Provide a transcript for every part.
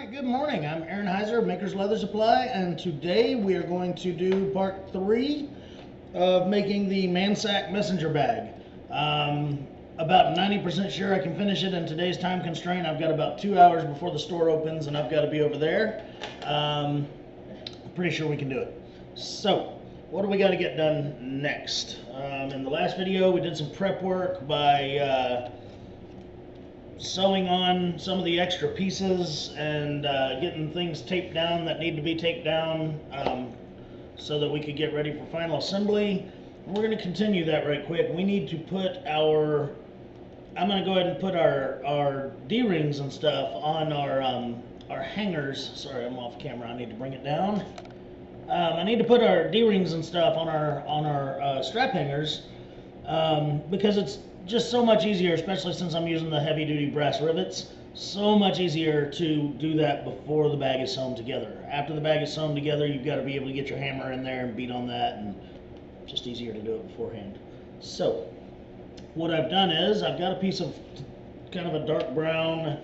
Alright, good morning. I'm Aaron Heiser of Maker's Leather Supply, and today we are going to do part 3 of making the Mansack messenger bag. About 90% sure I can finish it in today's time constraint. I've got about 2 hours before the store opens and I've got to be over there. Pretty sure we can do it. So, what do we got to get done next? In the last video we did some prep work by sewing on some of the extra pieces and getting things taped down that need to be taped down so that we could get ready for final assembly. And we're going to continue that right quick. We need to put I'm going to go ahead and put our D-rings and stuff on our hangers. Sorry, I'm off camera. I need to bring it down. I need to put our D-rings and stuff on our strap hangers because it's just so much easier, especially since I'm using the heavy-duty brass rivets. So much easier to do that before the bag is sewn together. After the bag is sewn together, you've got to be able to get your hammer in there and beat on that, and just easier to do it beforehand. So, what I've done is I've got a piece of kind of a dark brown,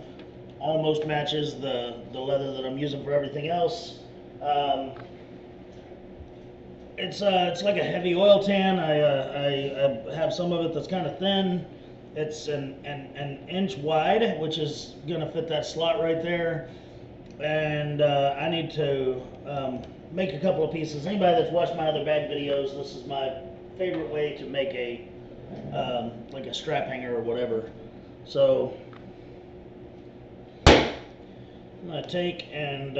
almost matches the leather that I'm using for everything else. It's like a heavy oil tan. I have some of it that's kind of thin. It's an inch wide, which is going to fit that slot right there. And I need to make a couple of pieces. Anybody that's watched my other bag videos, this is my favorite way to make a like a strap hanger or whatever. So I'm going to take and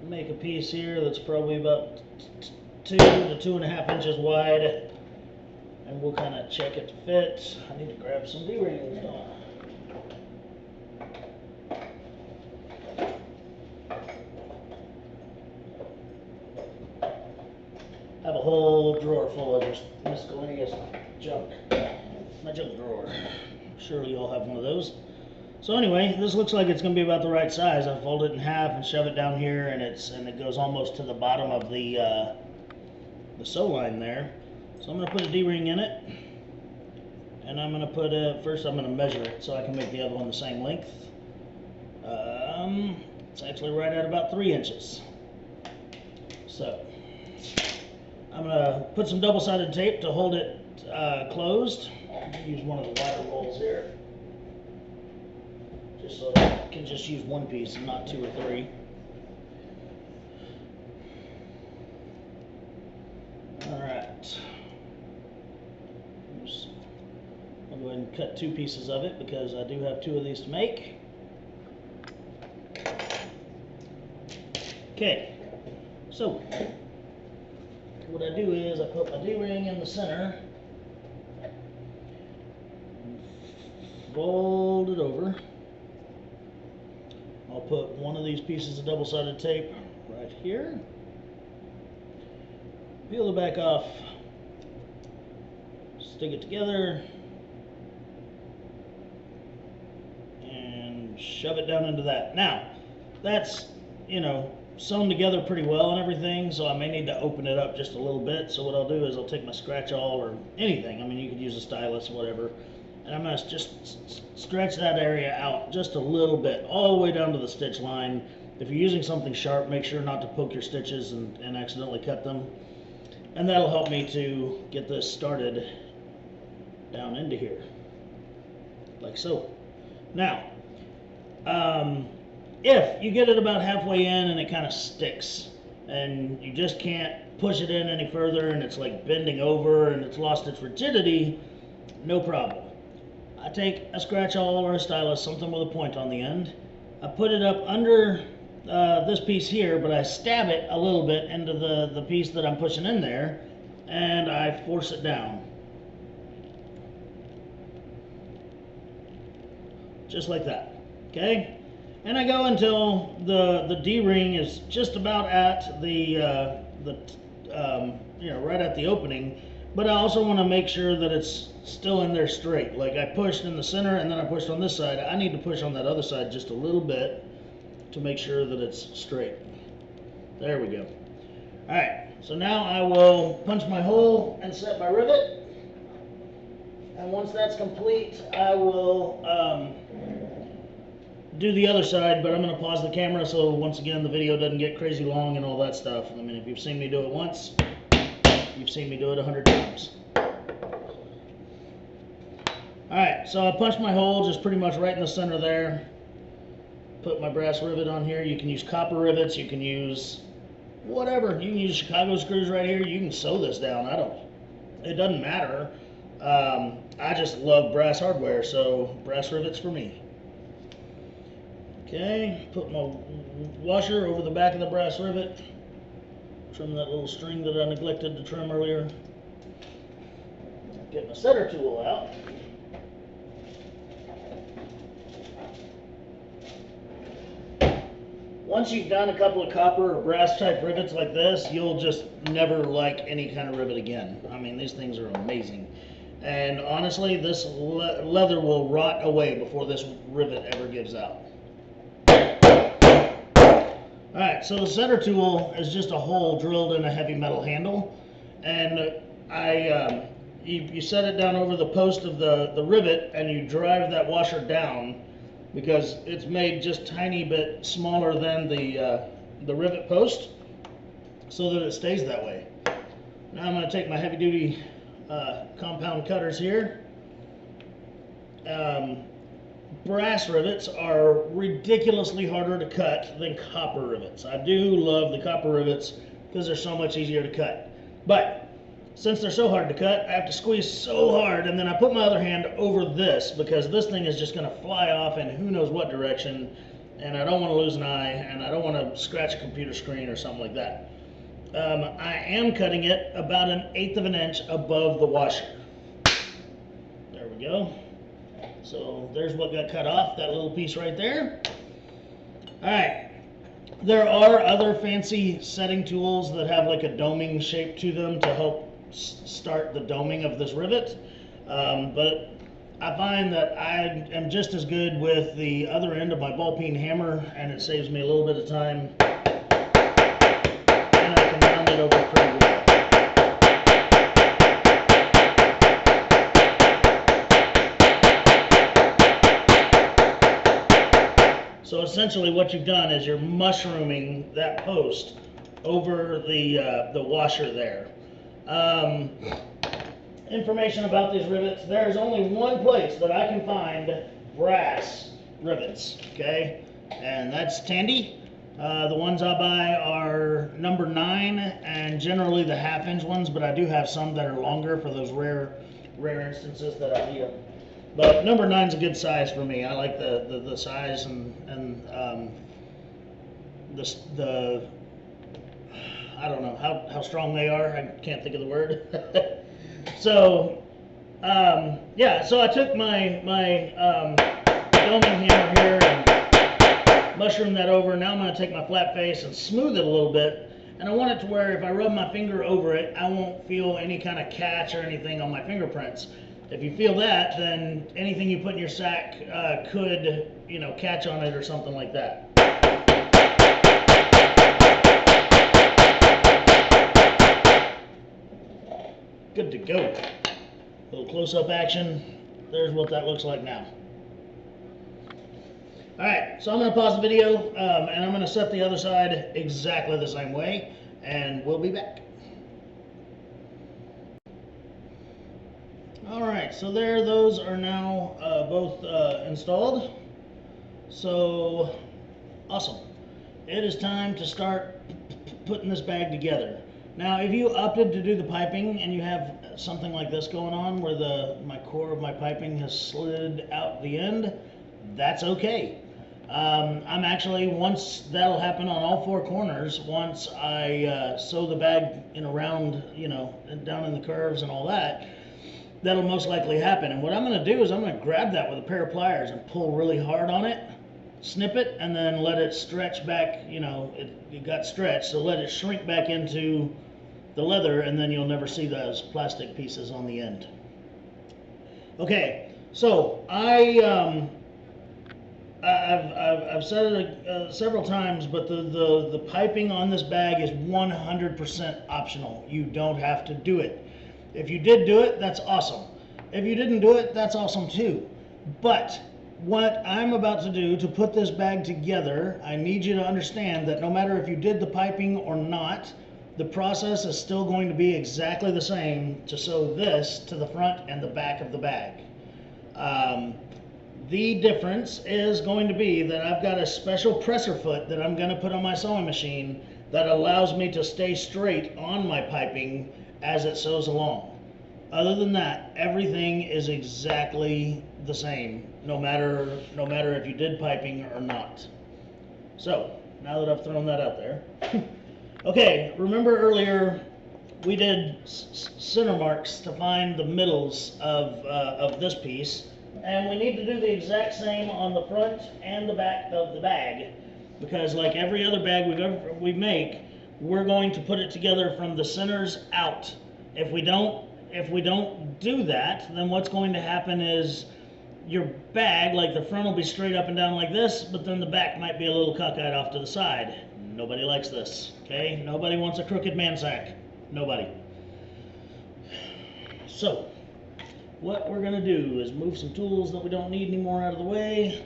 make a piece here that's probably about 2 to 2.5 inches wide, and we'll kind of check it to fit. I need to grab some D-rings. I have a whole drawer full of just miscellaneous junk. My junk drawer. Surely you all have one of those. So anyway, this looks like it's going to be about the right size. I fold it in half and shove it down here, and it goes almost to the bottom of the sew line there. So I'm going to put a D-ring in it, and I'm going to put first I'm going to measure it so I can make the other one the same length. It's actually right at about 3 inches. So I'm going to put some double-sided tape to hold it closed. Use one of the wider rolls here, just so I can just use one piece and not 2 or 3. Alright. I'll go ahead and cut 2 pieces of it because I do have 2 of these to make. Okay. So, what I do is I put my D-ring in the center, fold it over. I'll put one of these pieces of double-sided tape right here, peel the back off, stick it together, and shove it down into that. Now, that's, sewn together pretty well and everything, so I may need to open it up just a little bit. So what I'll do is I'll take my scratch-all or anything, I mean you could use a stylus or whatever, and I'm going to just stretch that area out just a little bit, all the way down to the stitch line. If you're using something sharp, make sure not to poke your stitches and accidentally cut them. And that'll help me to get this started down into here, like so. Now, if you get it about halfway in and it kind of sticks, and you just can't push it in any further, and it's like bending over and it's lost its rigidity, no problem. I take a scratch-all or a stylus, something with a point on the end. I put it up under this piece here, but I stab it a little bit into the piece that I'm pushing in there, and I force it down. Just like that, okay? And I go until the D-ring is just about at right at the opening, but I also want to make sure that it's still in there straight. Like I pushed in the center and then I pushed on this side. I need to push on that other side just a little bit to make sure that it's straight. There we go. Alright, so now I will punch my hole and set my rivet. And once that's complete, I will do the other side, but I'm going to pause the camera so once again the video doesn't get crazy long and all that stuff. I mean, if you've seen me do it once, you've seen me do it 100 times. Alright, so I punched my hole just pretty much right in the center there. Put my brass rivet on here. You can use copper rivets, you can use whatever. You can use Chicago screws right here. You can sew this down. It doesn't matter. I just love brass hardware, so brass rivets for me. Okay, put my washer over the back of the brass rivet. Trim that little string that I neglected to trim earlier. Get my setter tool out. Once you've done a couple of copper or brass type rivets like this, you'll just never like any kind of rivet again. I mean, these things are amazing. And honestly, this leather will rot away before this rivet ever gives out. Alright, so the setter tool is just a hole drilled in a heavy metal handle. And you set it down over the post of the rivet and you drive that washer down, because it's made just tiny bit smaller than the rivet post, so that it stays that way. Now I'm going to take my heavy duty compound cutters here. Brass rivets are ridiculously harder to cut than copper rivets. I do love the copper rivets because they're so much easier to cut. But since they're so hard to cut, I have to squeeze so hard, and then I put my other hand over this because this thing is just going to fly off in who knows what direction, and I don't want to lose an eye, and I don't want to scratch a computer screen or something like that. I am cutting it about 1/8 of an inch above the washer. There we go. So there's what got cut off, that little piece right there. Alright, there are other fancy setting tools that have like a doming shape to them to help start the doming of this rivet, but I find that I am just as good with the other end of my ball peen hammer, and it saves me a little bit of time, and I can round it over pretty well. So essentially what you've done is you're mushrooming that post over the washer there. Information about these rivets: there's only one place that I can find brass rivets, okay, and that's Tandy. The ones I buy are number 9 and generally the 1/2 inch ones, but I do have some that are longer for those rare instances that I need them. But number 9 is a good size for me. I like the size and the I don't know how strong they are. I can't think of the word. So yeah, so I took my doming hammer here and mushroomed that over. Now I'm going to take my flat face and smooth it a little bit. And I want it to where if I rub my finger over it, I won't feel any kind of catch or anything on my fingerprints. If you feel that, then anything you put in your sack could, you know, catch on it or something like that. Good to go. A little close-up action. There's what that looks like now. Alright, so I'm going to pause the video and I'm going to set the other side exactly the same way, and we'll be back. Alright, so there, those are now both installed. So, awesome. It is time to start putting this bag together. Now, if you opted to do the piping and you have something like this going on where my core of my piping has slid out the end, that's okay. I'm actually, once that'll happen on all 4 corners, once I sew the bag in around, you know, down in the curves and all that, that'll most likely happen. And what I'm going to do is I'm going to grab that with a pair of pliers and pull really hard on it, snip it, and then let it stretch back. You know, it got stretched, so let it shrink back into the leather, and then you'll never see those plastic pieces on the end. Okay, so I've said it several times, but the piping on this bag is 100% optional. You don't have to do it. If you did do it, that's awesome. If you didn't do it, that's awesome too. But what I'm about to do to put this bag together, I need you to understand that no matter if you did the piping or not, the process is still going to be exactly the same to sew this to the front and the back of the bag. The difference is going to be that I've got a special presser foot that I'm going to put on my sewing machine that allows me to stay straight on my piping as it sews along. Other than that, everything is exactly the same, no matter if you did piping or not. So, now that I've thrown that out there. Okay, remember earlier we did center marks to find the middles of this piece, and we need to do the exact same on the front and the back of the bag, because like every other bag we make, we're going to put it together from the centers out. If we don't do that, then what's going to happen is your bag, like the front will be straight up and down like this, but then the back might be a little cockeyed off to the side. Nobody likes this, okay? Nobody wants a crooked man sack. Nobody. So, what we're gonna do is move some tools that we don't need anymore out of the way,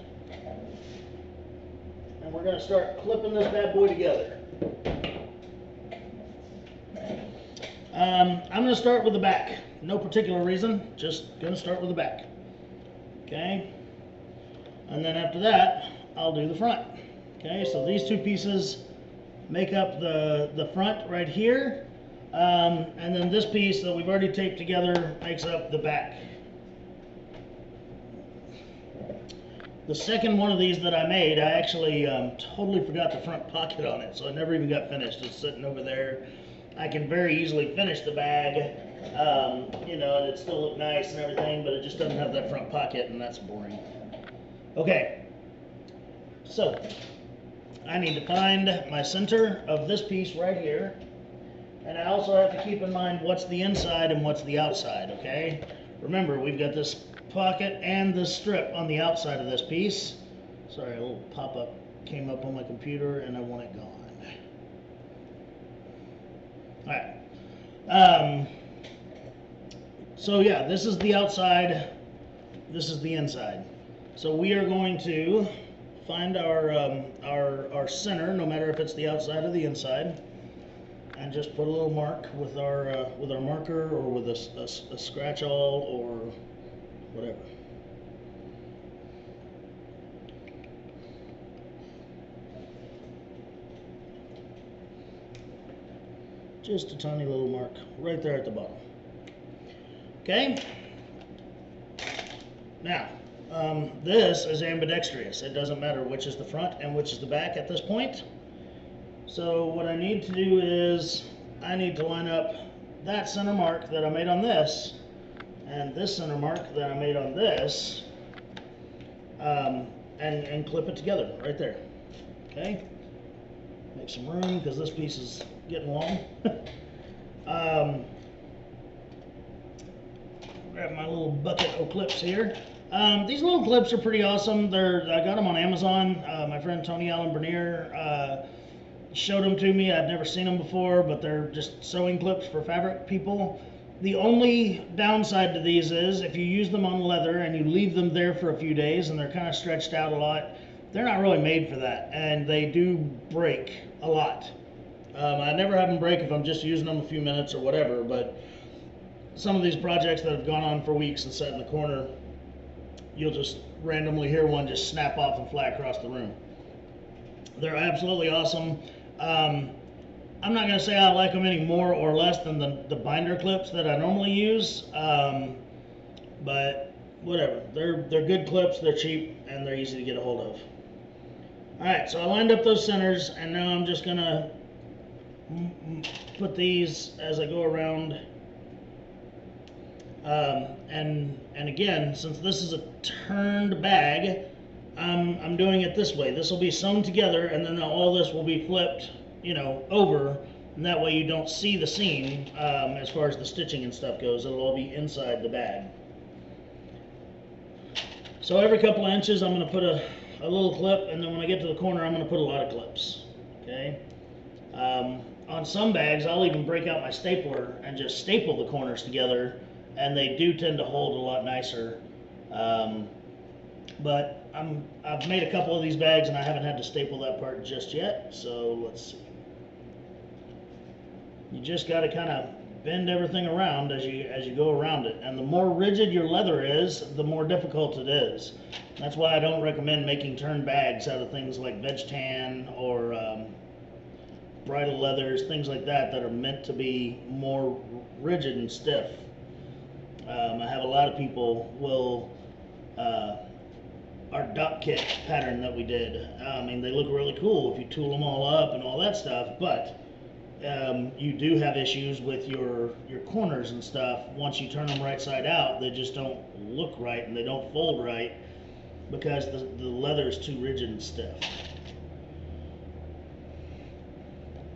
and we're gonna start clipping this bad boy together. I'm going to start with the back. No particular reason, just going to start with the back. Okay? And then after that, I'll do the front. Okay, so these two pieces make up the front right here. And then this piece that we've already taped together makes up the back. The second one of these that I made, I actually totally forgot the front pocket on it, so I never even got finished. It's sitting over there. I can very easily finish the bag, you know, and it still look nice and everything, but it just doesn't have that front pocket, and that's boring. Okay, so I need to find my center of this piece right here, and I also have to keep in mind what's the inside and what's the outside, okay? Remember, we've got this pocket and this strip on the outside of this piece. Sorry, a little pop-up came up on my computer, and I want it gone. Alright, so yeah, this is the outside, this is the inside. So we are going to find our center, no matter if it's the outside or the inside, and just put a little mark with our marker or with a scratch awl or whatever. Just a tiny little mark right there at the bottom. Okay? Now, this is ambidextrous. It doesn't matter which is the front and which is the back at this point. So what I need to do is I need to line up that center mark that I made on this and this center mark that I made on this and clip it together right there. Okay? Make some room because this piece is getting long. Grab my little bucket of clips here. These little clips are pretty awesome. I got them on Amazon. My friend Tony Allen Bernier showed them to me. I've never seen them before, but they're just sewing clips for fabric people. The only downside to these is if you use them on leather and you leave them there for a few days and they're kind of stretched out a lot, they're not really made for that, and they do break a lot. I never have them break if I'm just using them a few minutes or whatever, but some of these projects that have gone on for weeks and sat in the corner, you'll just randomly hear one just snap off and fly across the room. They're absolutely awesome. I'm not going to say I like them any more or less than the binder clips that I normally use, but whatever. They're good clips, they're cheap, and they're easy to get a hold of. Alright, so I lined up those centers, and now I'm just going to put these as I go around. And again, since this is a turned bag, I'm doing it this way. This will be sewn together, and then all this will be flipped, you know, over, and that way you don't see the seam as far as the stitching and stuff goes. It'll all be inside the bag. So every couple of inches I'm going to put a little clip, and then when I get to the corner I'm going to put a lot of clips. Okay. On some bags I'll even break out my stapler and just staple the corners together, and they do tend to hold a lot nicer. But I've made a couple of these bags and I haven't had to staple that part just yet, so let's see. You just got to kind of bend everything around as you go around it, and the more rigid your leather is, the more difficult it is. That's why I don't recommend making turn bags out of things like veg tan or bridle leathers, things like that are meant to be more rigid and stiff. I have a lot of people will our duck kit pattern that we did. I mean, they look really cool if you tool them all up and all that stuff, but you do have issues with your corners and stuff. Once you turn them right side out, they just don't look right and they don't fold right because the leather is too rigid and stiff.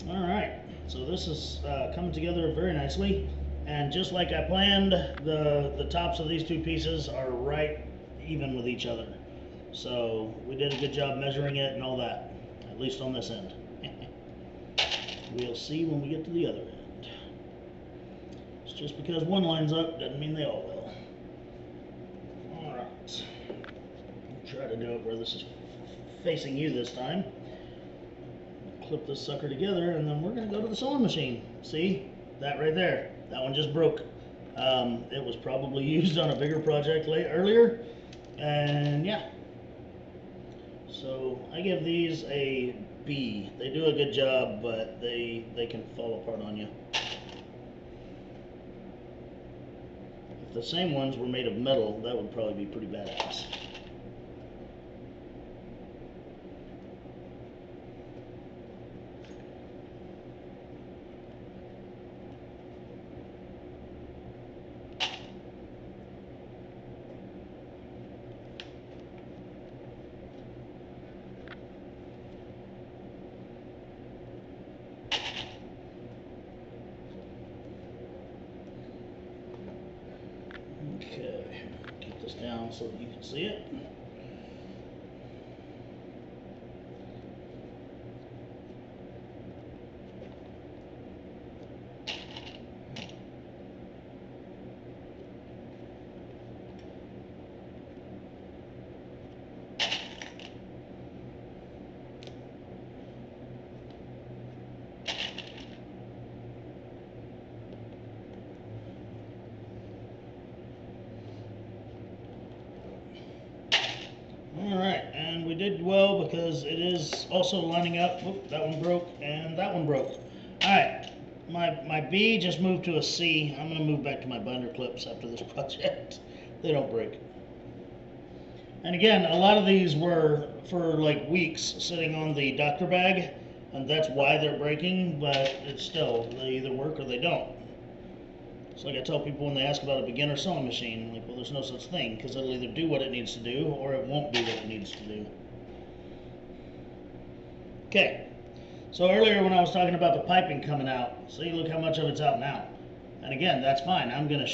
All right, so this is coming together very nicely, and just like I planned, the tops of these two pieces are right even with each other. So we did a good job measuring it and all that, at least on this end. We'll see when we get to the other end. It's just because one lines up doesn't mean they all will. All right, try to do it where this is facing you this time. Clip this sucker together, and then we're going to go to the sewing machine. See that right there? That one just broke. It was probably used on a bigger project earlier, and yeah. So I give these a B. They do a good job, but they can fall apart on you. If the same ones were made of metal, that would probably be pretty badass. Okay, keep this down so that you can see it. Alright, and we did well because it is also lining up. Oop, that one broke and that one broke. Alright, my B just moved to a C. I'm going to move back to my binder clips after this project. They don't break. And again, a lot of these were for like weeks sitting on the doctor bag, and that's why they're breaking, but it's still, they either work or they don't. It's like I tell people when they ask about a beginner sewing machine, like, well, there's no such thing, because it'll either do what it needs to do, or it won't do what it needs to do. Okay, so earlier when I was talking about the piping coming out, see, look how much of it's out now. And again, that's fine. I'm going to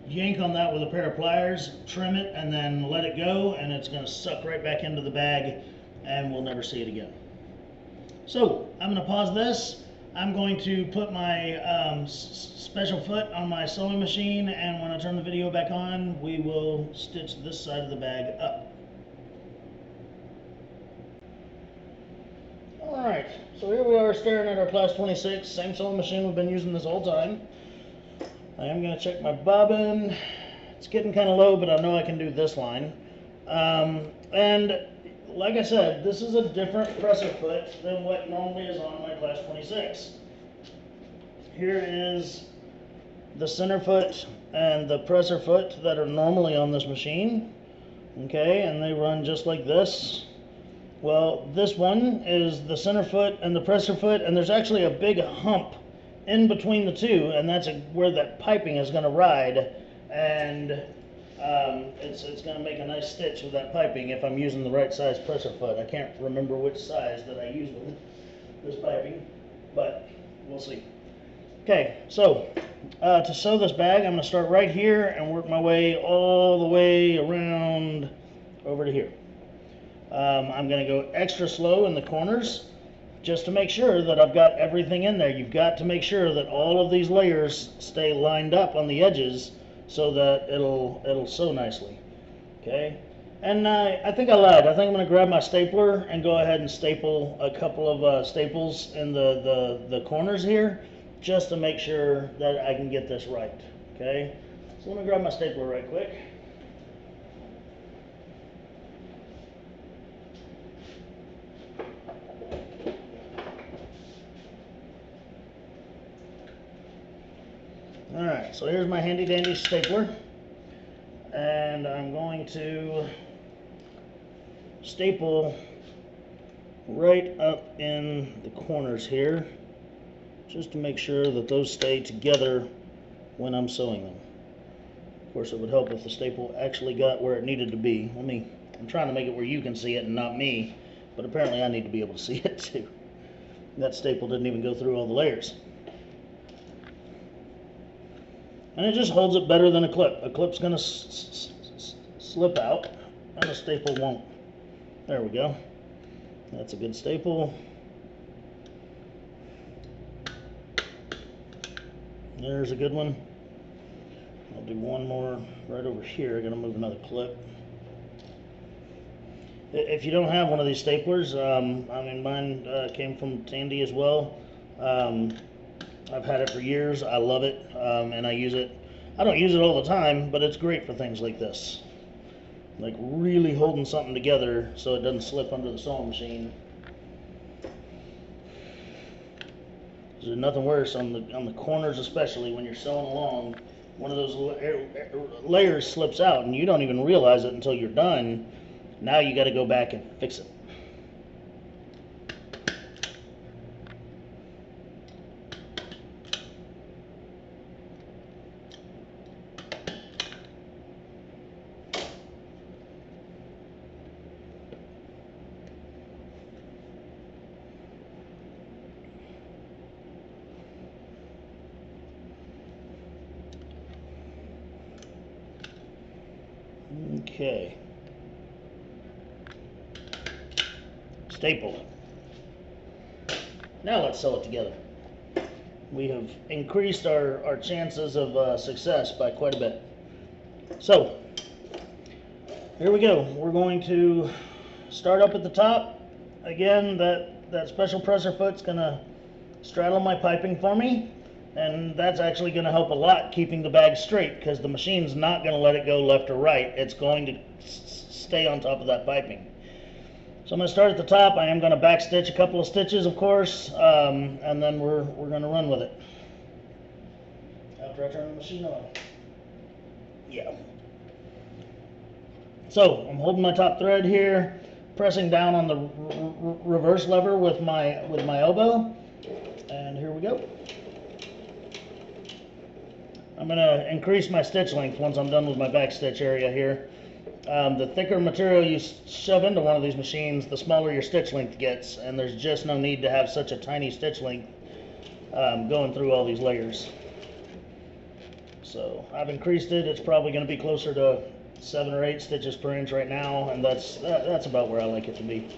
yank on that with a pair of pliers, trim it, and then let it go, and it's going to suck right back into the bag, and we'll never see it again. So, I'm going to pause this. I'm going to put my special foot on my sewing machine, and when I turn the video back on, we will stitch this side of the bag up. Alright, so here we are staring at our class 26, same sewing machine we've been using this whole time. I am going to check my bobbin. It's getting kind of low, but I know I can do this line. And like I said, this is a different presser foot than what normally is on my class 26. Here is the center foot and the presser foot that are normally on this machine. Okay, and they run just like this. Well, this one is the center foot and the presser foot, and there's actually a big hump in between the two, and that's where that piping is going to ride, and it's going to make a nice stitch with that piping if I'm using the right size presser foot. I can't remember which size that I use with this piping, but we'll see. Okay, so to sew this bag, I'm going to start right here and work my way all the way around over to here. I'm going to go extra slow in the corners just to make sure that I've got everything in there. You've got to make sure that all of these layers stay lined up on the edges so that it'll sew nicely. Okay, And I think I lied. I think I'm going to grab my stapler and go ahead and staple a couple of staples in the corners here, just to make sure that I can get this right. Okay, so I'm going to grab my stapler right quick. Alright, so here's my handy dandy stapler, and I'm going to staple right up in the corners here, just to make sure that those stay together when I'm sewing them. Of course, it would help if the staple actually got where it needed to be. I'm trying to make it where you can see it and not me, but apparently I need to be able to see it too. That staple didn't even go through all the layers. And it just holds it better than a clip. A clip's going to slip out, and a staple won't. There we go. That's a good staple. There's a good one. I'll do one more right over here. I'm going to move another clip. If you don't have one of these staplers, mine came from Tandy as well. I've had it for years. I love it, and I use it. I don't use it all the time, but it's great for things like this. Like really holding something together so it doesn't slip under the sewing machine. There's nothing worse on the corners, especially when you're sewing along. One of those layers slips out, and you don't even realize it until you're done. Now you got to go back and fix it. Okay. Staple it. Now let's sew it together. We have increased our chances of success by quite a bit. So, here we go. We're going to start up at the top. Again, that special presser foot's going to straddle my piping for me. And that's actually going to help a lot keeping the bag straight, because the machine's not going to let it go left or right. It's going to stay on top of that piping. So I'm going to start at the top. I am going to back stitch a couple of stitches, of course, and then we're going to run with it. After I turn the machine on. Yeah. So I'm holding my top thread here, pressing down on the reverse lever with my elbow, and here we go. I'm going to increase my stitch length once I'm done with my back stitch area here. The thicker material you shove into one of these machines, the smaller your stitch length gets, and there's just no need to have such a tiny stitch length going through all these layers. So I've increased it. It's probably going to be closer to 7 or 8 stitches per inch right now, and that's about where I like it to be.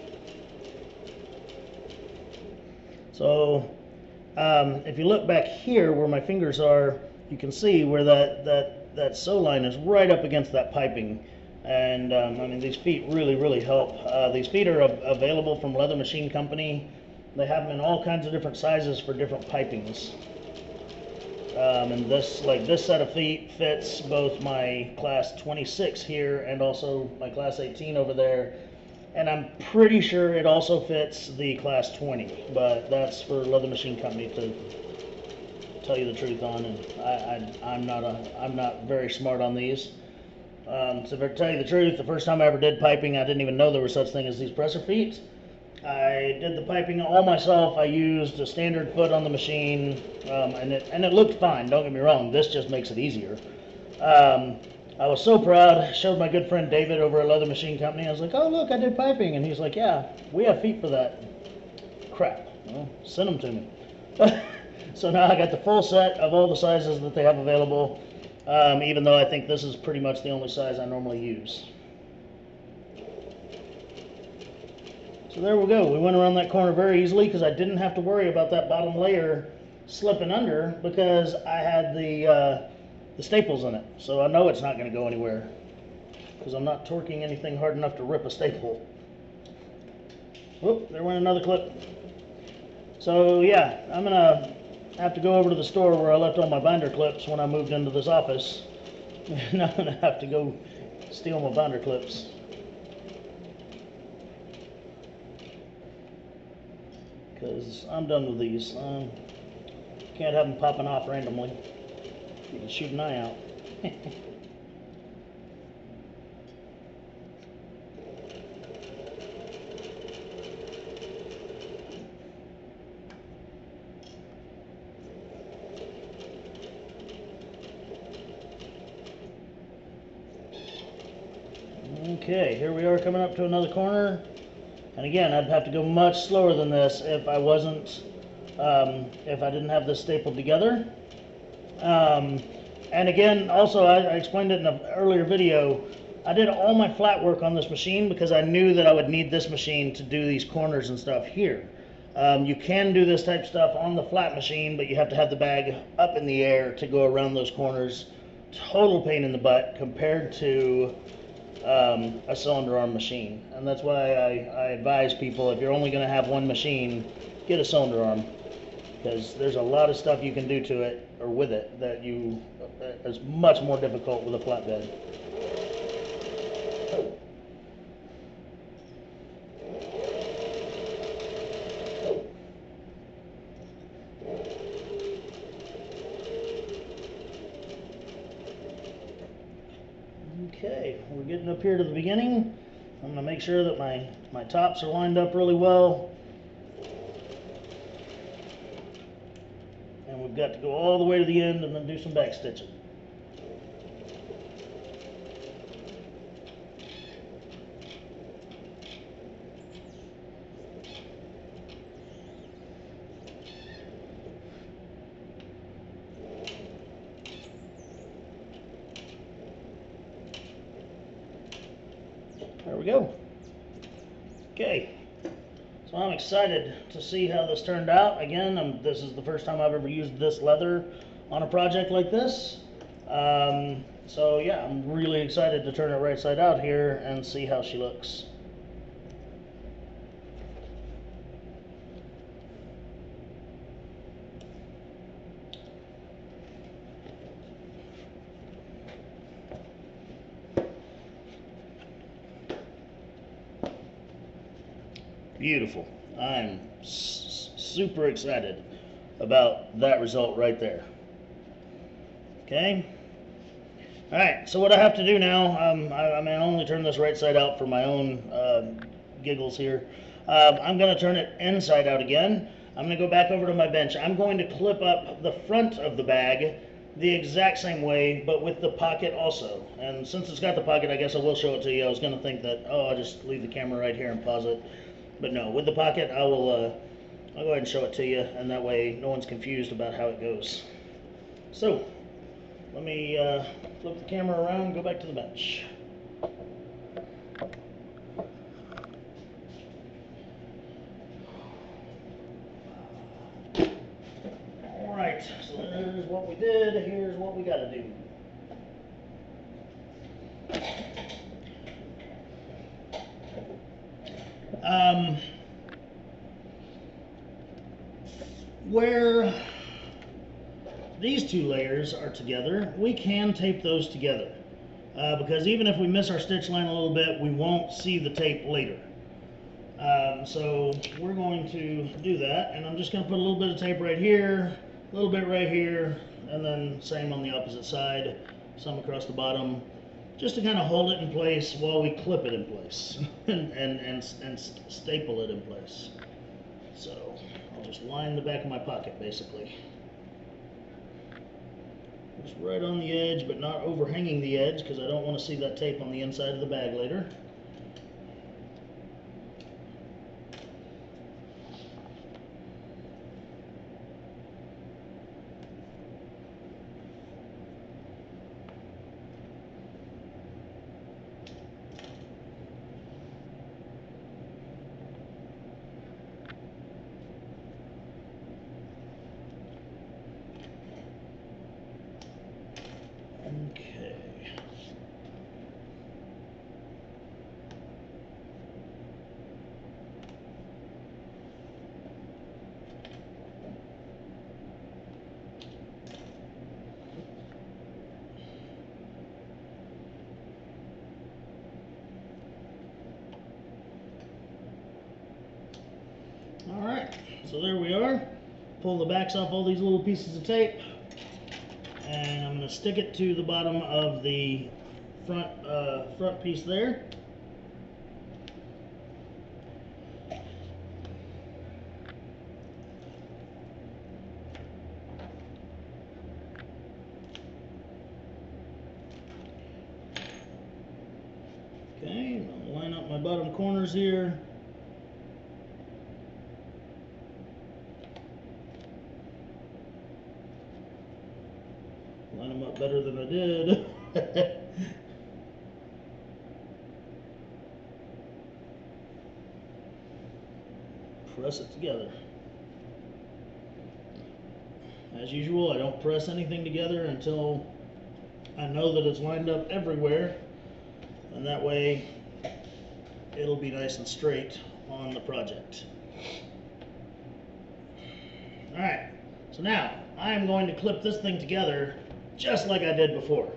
So if you look back here where my fingers are, you can see where that sew line is right up against that piping. And I mean, these feet really help. These feet are available from Leather Machine Company. They have them in all kinds of different sizes for different pipings. And this set of feet fits both my class 26 here and also my class 18 over there. And I'm pretty sure it also fits the class 20, but that's for Leather Machine Company to tell you the truth on, and I'm not very smart on these. So to tell you the truth, the first time I ever did piping, I didn't even know there was such thing as these presser feet. I did the piping all myself. I used a standard foot on the machine, and it looked fine. Don't get me wrong. This just makes it easier. I was so proud. I showed my good friend David over at Leather Machine Company. I was like, "Oh look, I did piping," and he's like, "Yeah, we have feet for that." Crap. Well, send them to me. So now I got the full set of all the sizes that they have available, even though I think this is pretty much the only size I normally use. So there we go. We went around that corner very easily because I didn't have to worry about that bottom layer slipping under because I had the staples in it. So I know it's not going to go anywhere. because I'm not torquing anything hard enough to rip a staple. Whoop, there went another clip. So yeah, I'm gonna have to go over to the store where I left all my binder clips when I moved into this office. And I'm gonna have to go steal my binder clips. Because I'm done with these. Can't have them popping off randomly. You can shoot an eye out. Okay, here we are coming up to another corner. And again, I'd have to go much slower than this if I wasn't, if I didn't have this stapled together. And again, also, I explained it in an earlier video, I did all my flat work on this machine because I knew that I would need this machine to do these corners and stuff here. You can do this type of stuff on the flat machine, but you have to have the bag up in the air to go around those corners. Total pain in the butt compared to a cylinder arm machine. And that's why I advise people, if you're only going to have one machine, get a cylinder arm, because there's a lot of stuff you can do to it or with it that is much more difficult with a flatbed. Okay, we're getting up here to the beginning. I'm going to make sure that my tops are lined up really well. And we've got to go all the way to the end and then do some back stitching. There we go. Okay, so I'm excited to see how this turned out. Again, this is the first time I've ever used this leather on a project like this. So yeah, I'm really excited to turn it right side out here and see how she looks. Beautiful. I'm super excited about that result right there. Okay. All right. So what I have to do now, I mean, I only turn this right side out for my own giggles here. I'm going to turn it inside out again. I'm going to go back over to my bench. I'm going to clip up the front of the bag the exact same way, but with the pocket also. And since it's got the pocket, I guess I will show it to you. I was going to think that, oh, I'll just leave the camera right here and pause it. But no, with the pocket, I'll go ahead and show it to you, and that way no one's confused about how it goes. So, let me flip the camera around and go back to the bench. Alright, so there's what we did, here's what we gotta do. Where these two layers are together, we can tape those together. Because even if we miss our stitch line a little bit, we won't see the tape later. So we're going to do that, and I'm just going to put a little bit of tape right here, a little bit right here, and then same on the opposite side, some across the bottom, just to kind of hold it in place while we clip it in place and staple it in place. So I'll just line the back of my pocket basically. Just right on the edge, but not overhanging the edge, because I don't want to see that tape on the inside of the bag later. Okay. Alright, so there we are. Pull the backs off all these little pieces of tape, and I'm going to stick it to the bottom of the front piece there. Okay, I'll line up my bottom corners here. Line them up better than I did. Press it together. As usual, I don't press anything together until I know that it's lined up everywhere, and that way it'll be nice and straight on the project. Alright, so now I'm going to clip this thing together just like I did before.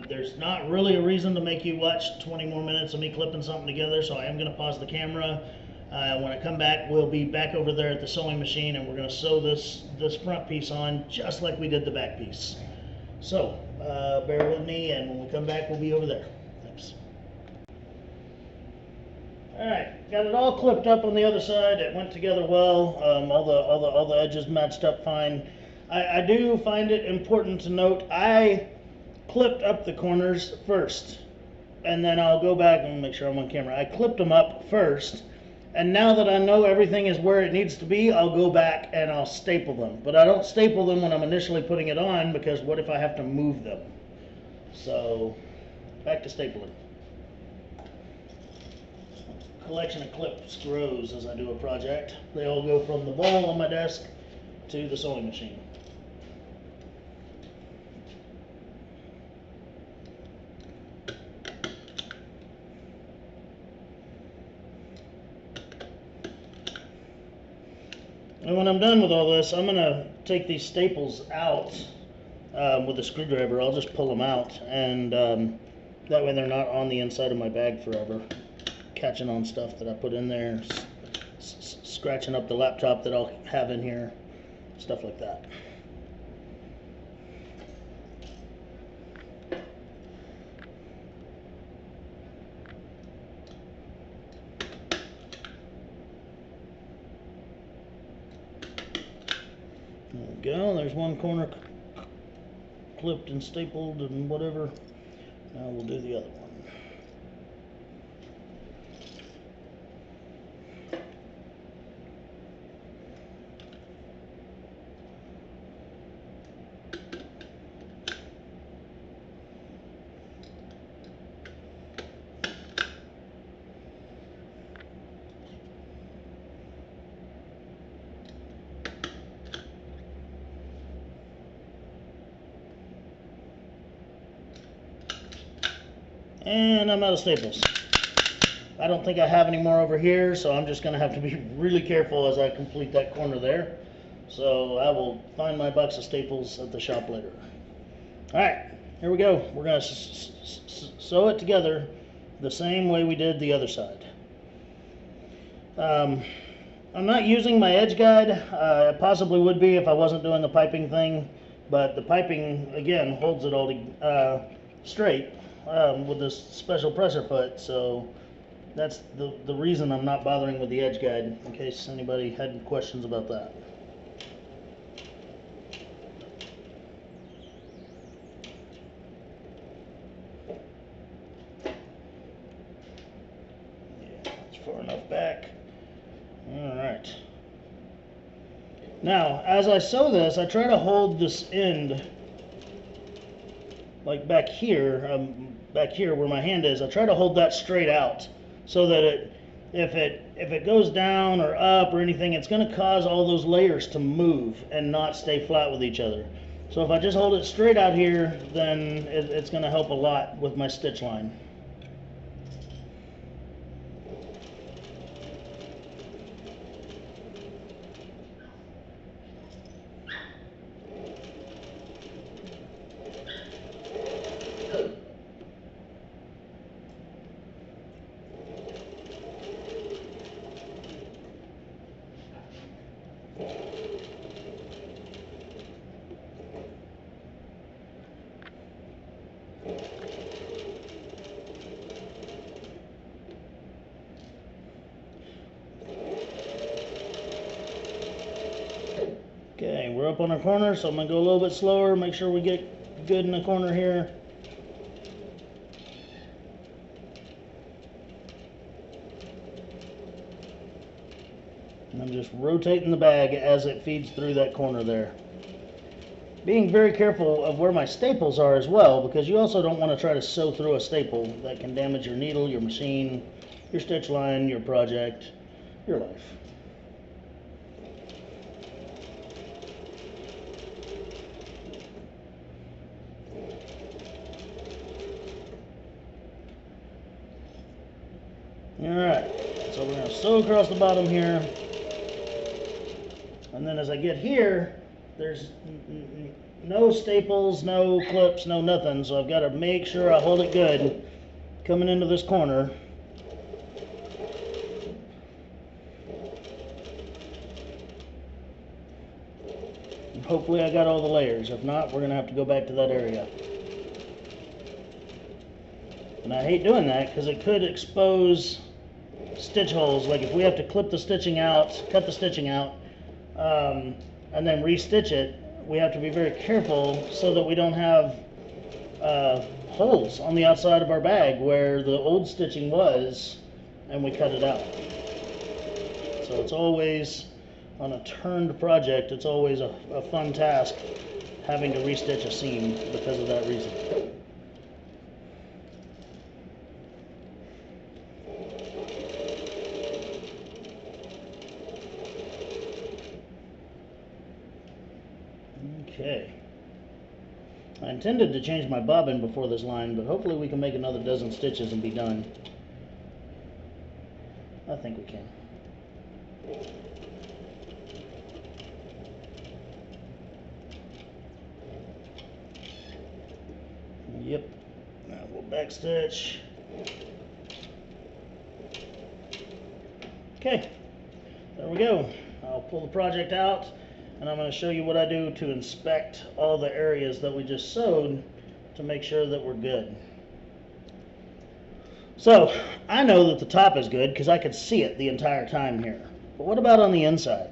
There's not really a reason to make you watch 20 more minutes of me clipping something together, so I am going to pause the camera. When I come back, we'll be back over there at the sewing machine, and we're going to sew this front piece on just like we did the back piece. So bear with me, and when we come back, we'll be over there. Thanks. Alright, got it all clipped up on the other side. It went together well. All the edges matched up fine. I do find it important to note I clipped up the corners first, and then I'll go back and make sure I'm on camera. I clipped them up first, and now that I know everything is where it needs to be, I'll go back and I'll staple them. But I don't staple them when I'm initially putting it on, because what if I have to move them? So back to stapling. Collection of clips grows as I do a project. They all go from the bowl on my desk to the sewing machine. And when I'm done with all this, I'm going to take these staples out with a screwdriver. I'll just pull them out, and that way they're not on the inside of my bag forever, catching on stuff that I put in there, scratching up the laptop that I'll have in here, stuff like that. There we go, there's one corner clipped and stapled and whatever. Now we'll do the other one. And I'm out of staples. I don't think I have any more over here, so I'm just going to have to be really careful as I complete that corner there. So I will find my box of staples at the shop later. Alright, here we go. We're going to sew it together the same way we did the other side. I'm not using my edge guide. I possibly would be if I wasn't doing the piping thing, but the piping, again, holds it all straight. With this special pressure foot, so that's the reason I'm not bothering with the edge guide, in case anybody had questions about that. Yeah, that's far enough back. Alright. Now, as I sew this, I try to hold this end like back here where my hand is. I try to hold that straight out so that if it goes down or up or anything, it's going to cause all those layers to move and not stay flat with each other. So if I just hold it straight out here, then it's going to help a lot with my stitch line. Okay, we're up on our corner, so I'm going to go a little bit slower, make sure we get good in the corner here. And I'm just rotating the bag as it feeds through that corner there. Being very careful of where my staples are as well, because you also don't want to try to sew through a staple. That can damage your needle, your machine, your stitch line, your project, your life. Alright, so we're going to sew across the bottom here. And then as I get here, there's no staples, no clips, no nothing. So I've got to make sure I hold it good coming into this corner. And hopefully I got all the layers. If not, we're going to have to go back to that area. And I hate doing that because it could expose stitch holes. Like if we have to clip the stitching out, cut the stitching out, and then re-stitch it, we have to be very careful so that we don't have holes on the outside of our bag where the old stitching was and we cut it out. So it's always, on a turned project, it's always a fun task having to re-stitch a seam because of that reason. Okay. I intended to change my bobbin before this line, but hopefully we can make another dozen stitches and be done. I think we can. Yep. Now we'll back stitch. Okay. There we go. I'll pull the project out, and I'm going to show you what I do to inspect all the areas that we just sewed to make sure that we're good. So, I know that the top is good because I could see it the entire time here. But what about on the inside?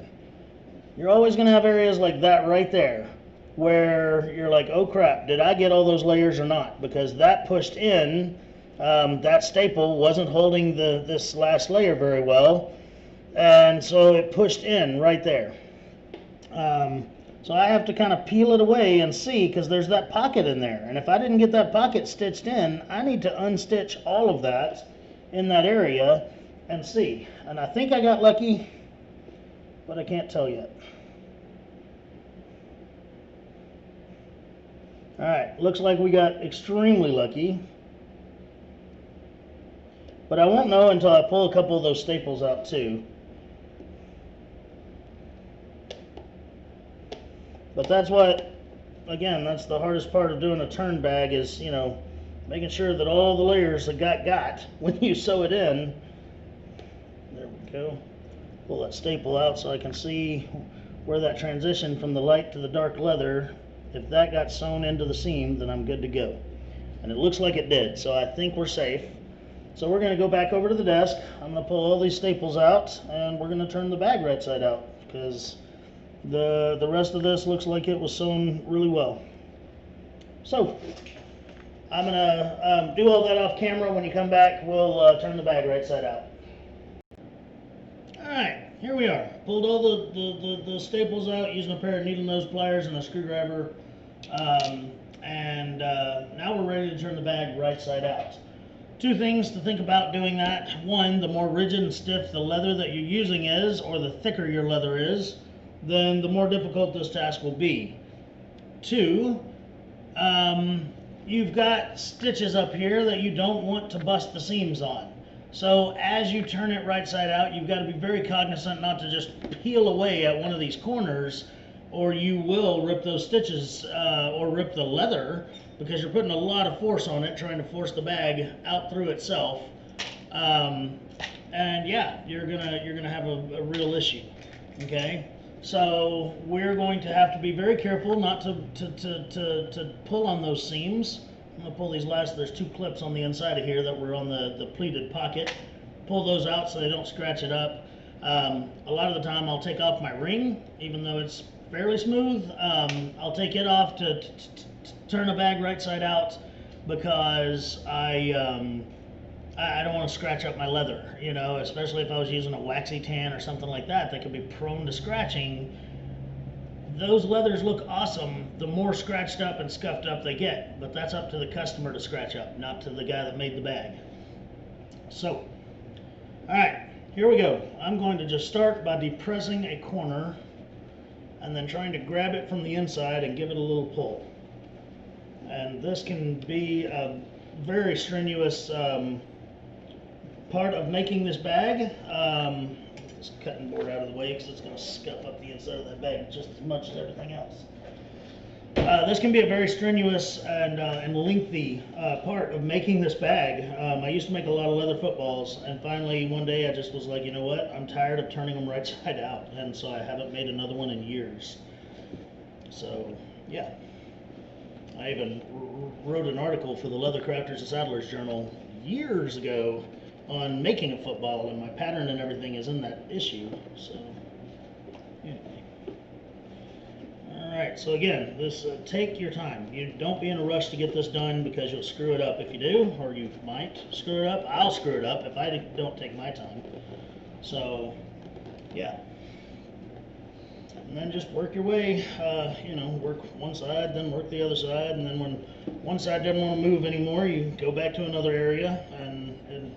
You're always going to have areas like that right there where you're like, oh crap, did I get all those layers or not? Because that pushed in, that staple wasn't holding this last layer very well, and so it pushed in right there. So I have to kind of peel it away and see, because there's that pocket in there, and if I didn't get that pocket stitched in, I need to unstitch all of that in that area and see. And I think I got lucky, but I can't tell yet. Alright, looks like we got extremely lucky, but I won't know until I pull a couple of those staples out too. But that's what, again, that's the hardest part of doing a turn bag is, you know, making sure that all the layers that got when you sew it in. There we go. Pull that staple out so I can see where that transition from the light to the dark leather, if that got sewn into the seam, then I'm good to go. And it looks like it did, so I think we're safe. So we're going to go back over to the desk. I'm going to pull all these staples out, and we're going to turn the bag right side out, because the rest of this looks like it was sewn really well. So I'm gonna do all that off camera. When you come back, we'll turn the bag right side out. Alright, here we are. Pulled all the staples out using a pair of needle nose pliers and a screwdriver, and now we're ready to turn the bag right side out. Two things to think about doing that. One, the more rigid and stiff the leather that you're using is, or the thicker your leather is, then the more difficult this task will be. Two, you've got stitches up here that you don't want to bust the seams on. So as you turn it right side out, you've got to be very cognizant not to just peel away at one of these corners, or you will rip those stitches or rip the leather, because you're putting a lot of force on it, trying to force the bag out through itself. And yeah, you're gonna have a real issue. Okay. So we're going to have to be very careful not to pull on those seams. I'm going to pull these last, there's two clips on the inside of here that were on the pleated pocket. Pull those out so they don't scratch it up. A lot of the time I'll take off my ring, even though it's fairly smooth. I'll take it off to turn the bag right side out because I don't want to scratch up my leather, you know, especially if I was using a waxy tan or something like that that could be prone to scratching. Those leathers look awesome the more scratched up and scuffed up they get, but that's up to the customer to scratch up, not to the guy that made the bag. So, alright, here we go. I'm going to just start by depressing a corner and then trying to grab it from the inside and give it a little pull. And this can be a very strenuous part of making this bag. This cutting board out of the way because it's going to scuff up the inside of that bag just as much as everything else. This can be a very strenuous and lengthy part of making this bag. I used to make a lot of leather footballs, and finally one day I just was like, you know what, I'm tired of turning them right side out, and so I haven't made another one in years. So yeah, I even wrote an article for the Leather Crafters and Saddlers Journal years ago on making a football, and my pattern and everything is in that issue. So yeah. Alright, so again, this take your time. You don't be in a rush to get this done because you'll screw it up if you do, or you might screw it up. I'll screw it up if I don't take my time. So yeah, and then just work your way, you know, work one side, then work the other side, and then when one side doesn't want to move anymore, you go back to another area, and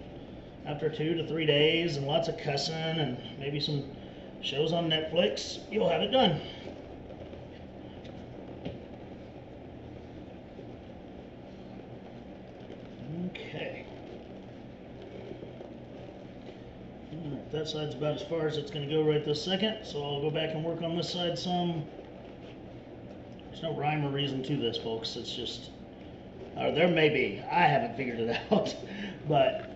after 2 to 3 days and lots of cussing and maybe some shows on Netflix, you'll have it done. Okay. Alright, that side's about as far as it's going to go right this second, so I'll go back and work on this side some. There's no rhyme or reason to this, folks. It's just, or there may be. I haven't figured it out, but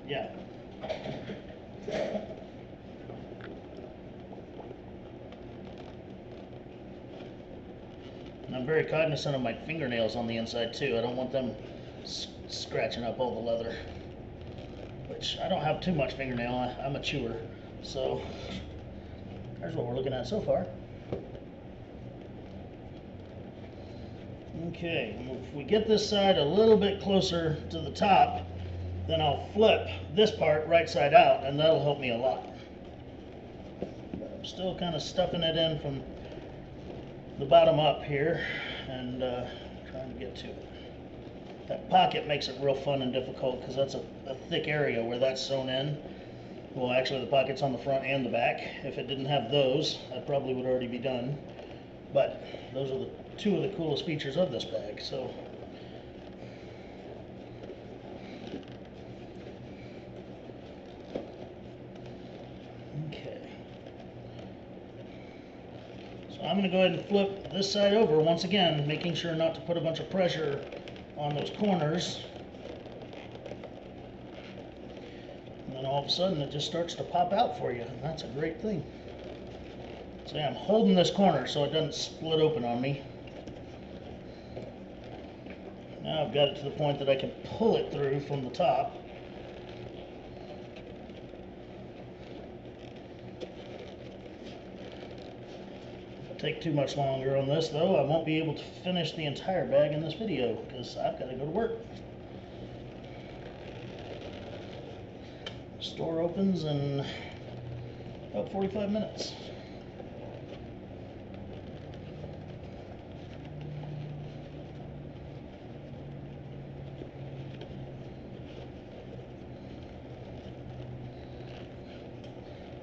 yeah. And I'm very cognizant of my fingernails on the inside too. I don't want them scratching up all the leather, which I don't have too much fingernail. I'm a chewer, so there's what we're looking at so far. Okay, if we get this side a little bit closer to the top, then I'll flip this part right side out, and that'll help me a lot. But I'm still kind of stuffing it in from the bottom up here and trying to get to it. That pocket makes it real fun and difficult because that's a thick area where that's sewn in. Well, actually the pocket's on the front and the back. If it didn't have those, I probably would already be done. But those are the two of the coolest features of this bag. So okay. So I'm going to go ahead and flip this side over once again, making sure not to put a bunch of pressure on those corners. And then all of a sudden it just starts to pop out for you, and that's a great thing. So yeah, I'm holding this corner so it doesn't split open on me. Now I've got it to the point that I can pull it through from the top. If I take too much longer on this though, I won't be able to finish the entire bag in this video because I've got to go to work. Store opens in about 45 minutes.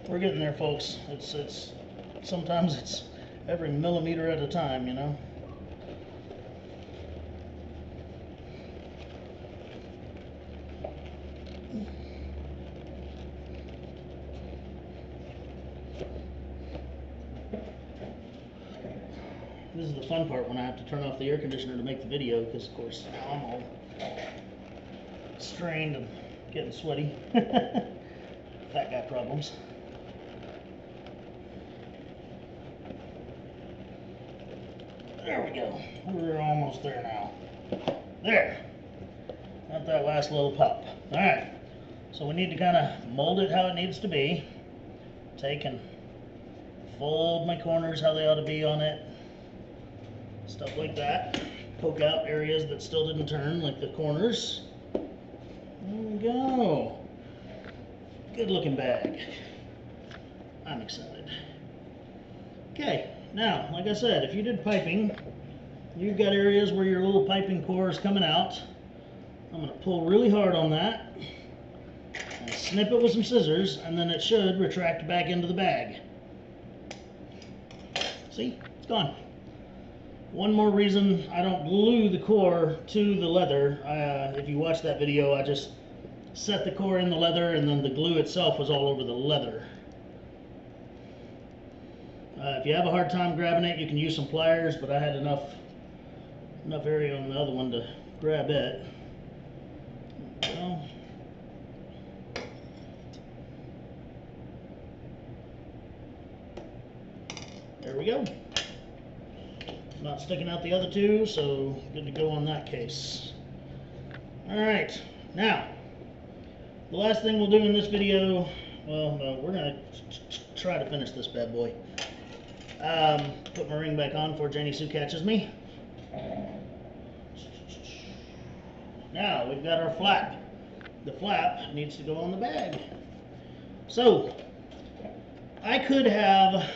We're getting there, folks. It's sometimes it's every millimeter at a time, you know. This is the fun part when I have to turn off the air conditioner to make the video because, of course, now I'm all strained and getting sweaty. Fat guy problems. There we go. We're almost there now. There. Not that last little pop. Alright. So we need to kind of mold it how it needs to be. Take and fold my corners how they ought to be on it. Stuff like that. Poke out areas that still didn't turn, like the corners. There we go. Good looking bag. I'm excited. Okay, now, like I said, if you did piping, you've got areas where your little piping core is coming out. I'm going to pull really hard on that and snip it with some scissors, and then it should retract back into the bag. See? It's gone. One more reason I don't glue the core to the leather. If you watch that video, I just set the core in the leather, and then the glue itself was all over the leather. If you have a hard time grabbing it, you can use some pliers, but I had enough area on the other one to grab it. There we go. Not sticking out the other two, so good to go on that case. Alright, now, the last thing we'll do in this video, well, no, we're going to try to finish this bad boy. Put my ring back on before Janie Sue catches me. Now, we've got our flap. The flap needs to go on the bag. So, I could have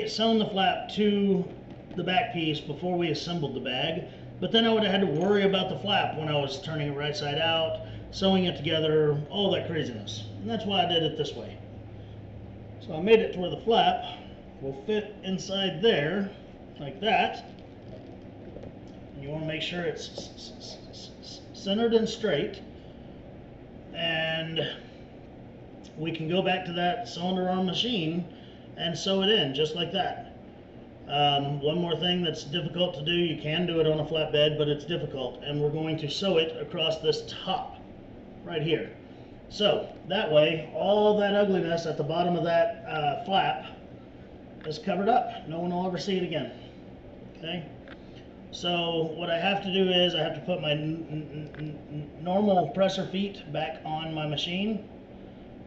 sewn the flap to the back piece before we assembled the bag, but then I would have had to worry about the flap when I was turning it right side out, sewing it together, all that craziness. And that's why I did it this way. So I made it to where the flap will fit inside there, like that. And you want to make sure it's centered and straight. And we can go back to that cylinder arm machine and sew it in, just like that. One more thing that's difficult to do, you can do it on a flatbed, but it's difficult, and we're going to sew it across this top right here. So that way, all that ugliness at the bottom of that flap is covered up. No one will ever see it again. Okay? So what I have to do is I have to put my normal presser feet back on my machine,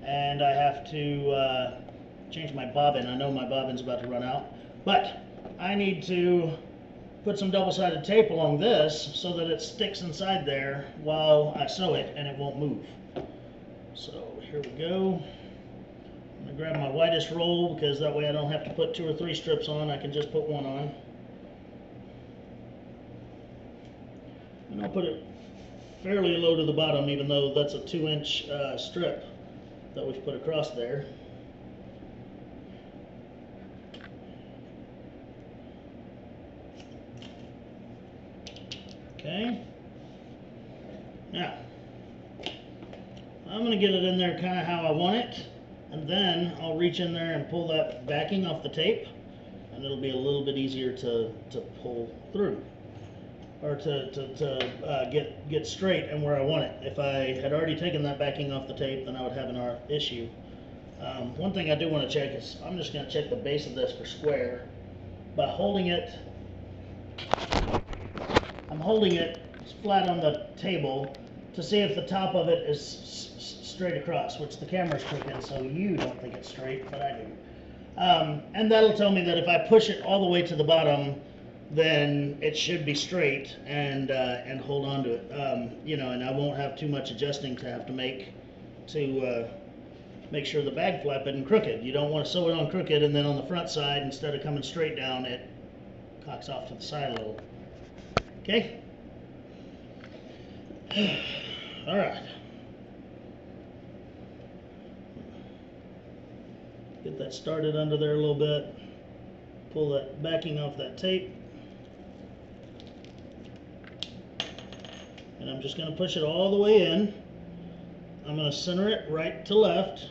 and I have to change my bobbin. I know my bobbin's about to run out, but I need to put some double-sided tape along this so that it sticks inside there while I sew it and it won't move. So here we go. I'm going to grab my widest roll because that way I don't have to put 2 or 3 strips on. I can just put one on. And I'll put it fairly low to the bottom, even though that's a 2-inch strip that we've put across there. Okay. Now, I'm going to get it in there kind of how I want it, and then I'll reach in there and pull that backing off the tape, and it'll be a little bit easier to pull through, or to get straight and where I want it. If I had already taken that backing off the tape, then I would have an issue. One thing I do want to check is, I'm just going to check the base of this for square by holding it. I'm holding it flat on the table to see if the top of it is straight across, which the camera's crooked, so you don't think it's straight, but I do. And that'll tell me that if I push it all the way to the bottom, then it should be straight and hold on to it. You know, and I won't have too much adjusting to have to make to make sure the bag flap isn't crooked. You don't want to sew it on crooked and then on the front side, instead of coming straight down, it cocks off to the side a little. Okay? All right. Get that started under there a little bit. Pull that backing off that tape. And I'm just going to push it all the way in. I'm going to center it right to left.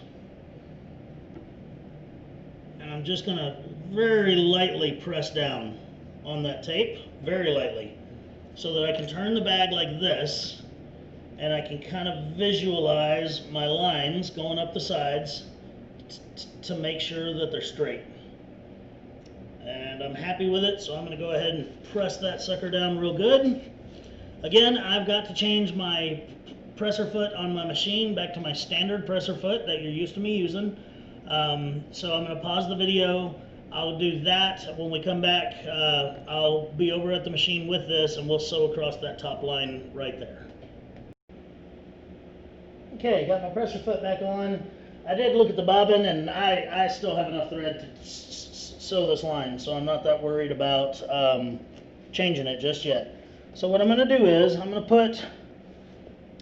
And I'm just going to very lightly press down on that tape, very lightly, so that I can turn the bag like this, and I can kind of visualize my lines going up the sides to make sure that they're straight. And I'm happy with it, so I'm going to go ahead and press that sucker down real good. Again, I've got to change my presser foot on my machine back to my standard presser foot that you're used to me using. So I'm going to pause the video. I'll do that. When we come back, I'll be over at the machine with this, and we'll sew across that top line right there. Okay, got my pressure foot back on. I did look at the bobbin, and I still have enough thread to sew this line, so I'm not that worried about changing it just yet. So what I'm going to do is I'm going to put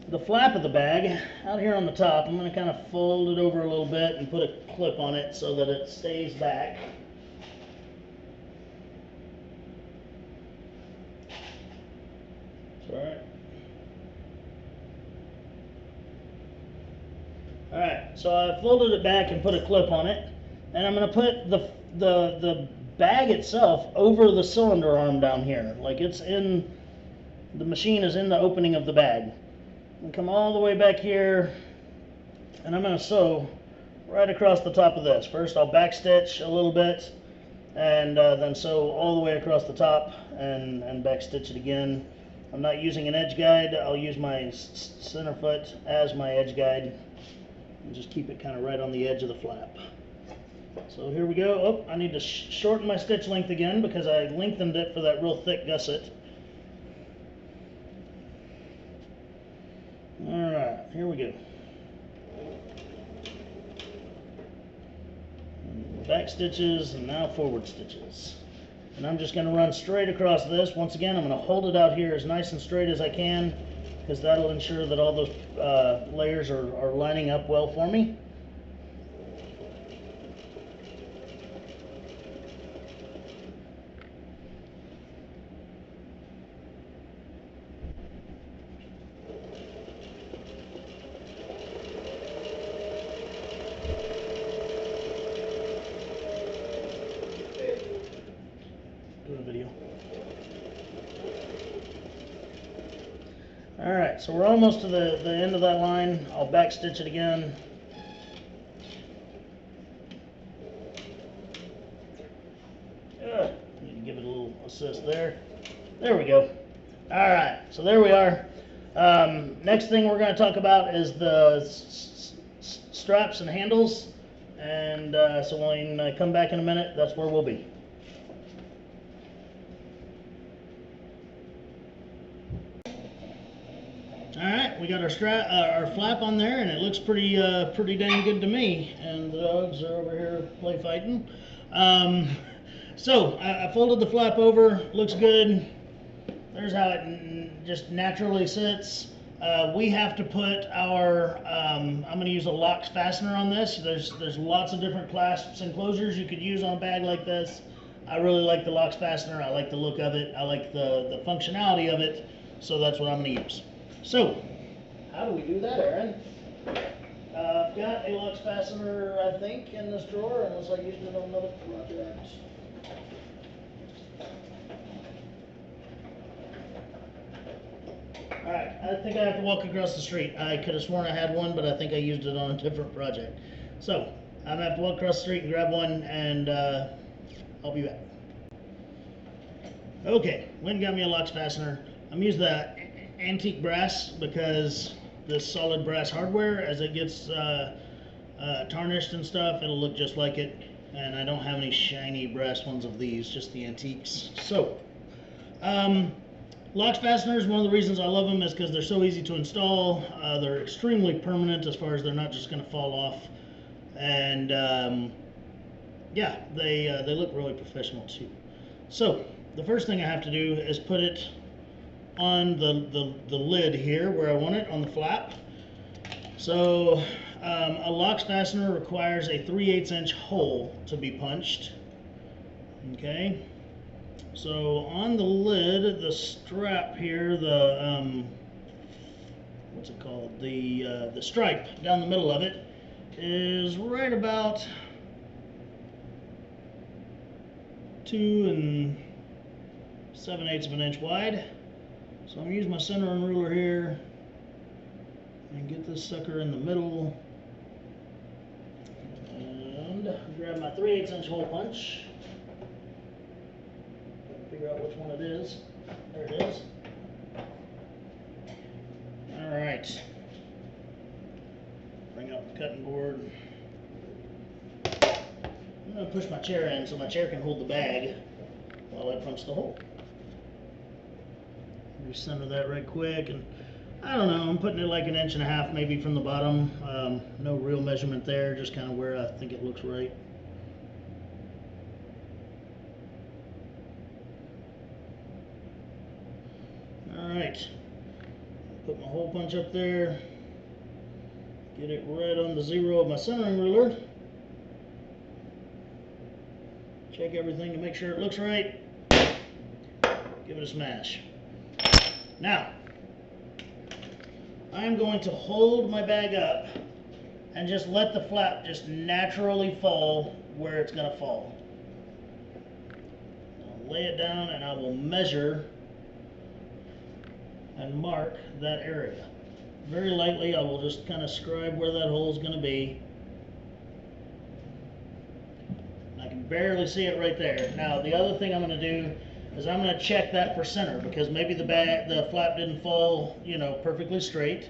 the flap of the bag out here on the top. I'm going to kind of fold it over a little bit and put a clip on it so that it stays back. Alright. Alright, so I folded it back and put a clip on it, and I'm going to put the bag itself over the cylinder arm down here, like it's in, the machine is in the opening of the bag. And come all the way back here, and I'm going to sew right across the top of this. First I'll back stitch a little bit, and then sew all the way across the top and back stitch it again. I'm not using an edge guide. I'll use my center foot as my edge guide and just keep it kind of right on the edge of the flap. So here we go. Oh, I need to shorten my stitch length again because I lengthened it for that real thick gusset. Alright, here we go. Back stitches and now forward stitches. And I'm just going to run straight across this. Once again, I'm going to hold it out here as nice and straight as I can, because that'll ensure that all those layers are lining up well for me. Video. Alright, so we're almost to the end of that line. I'll back stitch it again. Need to give it a little assist there. There we go. Alright, so there we are. Next thing we're going to talk about is the straps and handles. And so when I come back in a minute, that's where we'll be. Alright, we got our flap on there, and it looks pretty dang good to me. And the dogs are over here play fighting. So I folded the flap over, looks good. There's how it just naturally sits. We have to put our, I'm going to use a LOXX Fastener on this. There's lots of different clasps and closures you could use on a bag like this. I really like the LOXX Fastener. I like the look of it. I like the functionality of it. So that's what I'm going to use. So, how do we do that, Aaron? I've got a LOXX Fastener, I think, in this drawer, unless I used it on another project. Alright, I think I have to walk across the street. I could have sworn I had one, but I think I used it on a different project. So, I'm going to have to walk across the street and grab one, and I'll be back. Okay, went and got me a LOXX Fastener. I'm using that antique brass because this solid brass hardware, as it gets tarnished and stuff, it'll look just like it. And I don't have any shiny brass ones of these, just the antiques. So, LOXX fasteners, one of the reasons I love them is because they're so easy to install. They're extremely permanent as far as they're not just going to fall off. And yeah, they look really professional too. So, the first thing I have to do is put it on the lid here where I want it, on the flap. So a LOXX fastener requires a 3/8 inch hole to be punched. Okay, so on the lid, the strap here, the what's it called, the stripe down the middle of it is right about 2 7/8 of an inch wide. So I'm going to use my centering ruler here and get this sucker in the middle and grab my 3/8 inch hole punch. Figure out which one it is. There it is. Alright. Bring up the cutting board. going to push my chair in so my chair can hold the bag while I punch the hole. Recenter that right quick, and I don't know, I'm putting it like 1.5 inches maybe from the bottom. No real measurement there, just kind of where I think it looks right. Alright, put my hole punch up there, get it right on the 0 of my centering ruler. Check everything to make sure it looks right. Give it a smash. Now, I'm going to hold my bag up and just let the flap just naturally fall where it's going to fall. I'll lay it down and I will measure and mark that area. Very lightly, I will just kind of scribe where that hole is going to be. I can barely see it right there. Now, the other thing I'm going to do is I'm going to check that for center, because maybe the flap didn't fall, you know, perfectly straight.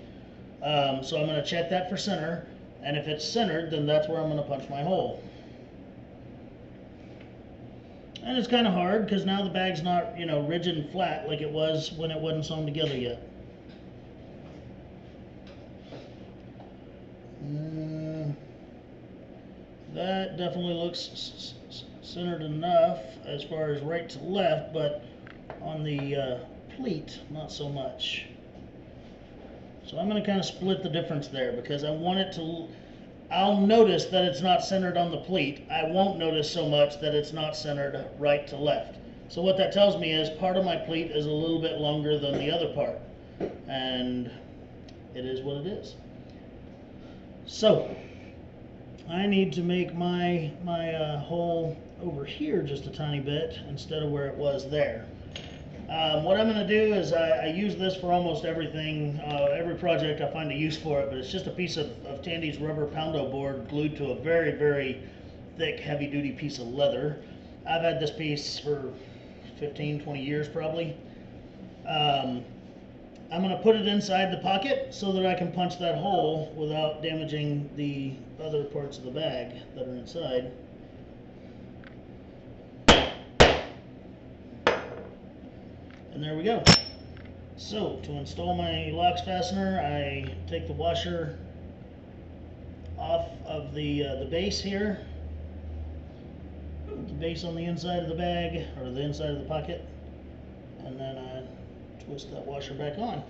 So I'm going to check that for center, and if it's centered, then that's where I'm going to punch my hole. And it's kind of hard because now the bag's not, you know, rigid and flat like it was when it wasn't sewn together yet. That definitely looks centered enough as far as right to left, but on the pleat, not so much. So I'm going to kind of split the difference there, because I want it to, I'll notice that it's not centered on the pleat. I won't notice so much that it's not centered right to left. So what that tells me is part of my pleat is a little bit longer than the other part, and it is what it is. So I need to make my hole over here just a tiny bit instead of where it was there. What I'm going to do is I use this for almost everything, every project I find a use for it, but it's just a piece of Tandy's rubber poundo board glued to a very, very thick, heavy-duty piece of leather. I've had this piece for 15, 20 years probably. I'm going to put it inside the pocket so that I can punch that hole without damaging the other parts of the bag that are inside. And there we go. So to install my LOXX fastener, I take the washer off of the base here. Put the base on the inside of the bag, or the inside of the pocket, and then I twist that washer back on.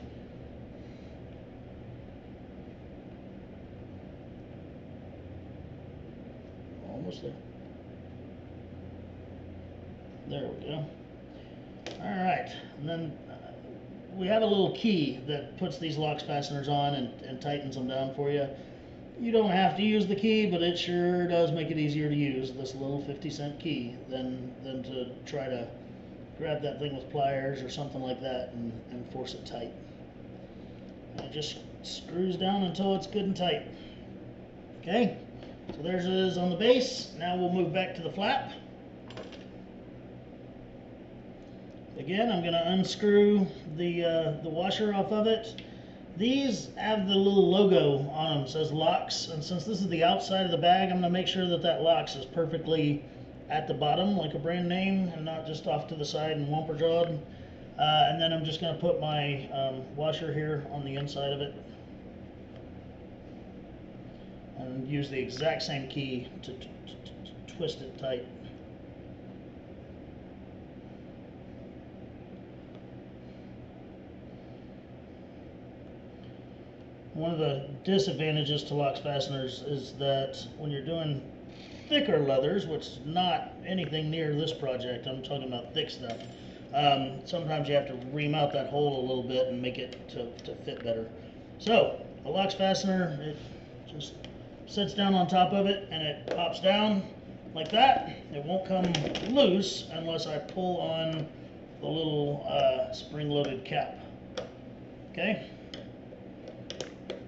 Almost there. There we go. Alright, and then we have a little key that puts these LOXX fasteners on and tightens them down for you. You don't have to use the key, but it sure does make it easier to use, this little 50-cent key, than to try to grab that thing with pliers or something like that and force it tight. And it just screws down until it's good and tight. Okay, so there's it is on the base. Now we'll move back to the flap. Again, I'm going to unscrew the washer off of it. These have the little logo on them, it says LOXX, and since this is the outside of the bag, I'm going to make sure that that LOXX is perfectly at the bottom, like a brand name, and not just off to the side and wumper-jawed. And then I'm just going to put my washer here on the inside of it, and use the exact same key to twist it tight. One of the disadvantages to LOXX fasteners is that when you're doing thicker leathers, which is not anything near this project, I'm talking about thick stuff, sometimes you have to ream out that hole a little bit and make it to fit better. So, a LOXX fastener, it just sits down on top of it and it pops down like that. It won't come loose unless I pull on the little spring-loaded cap. Okay?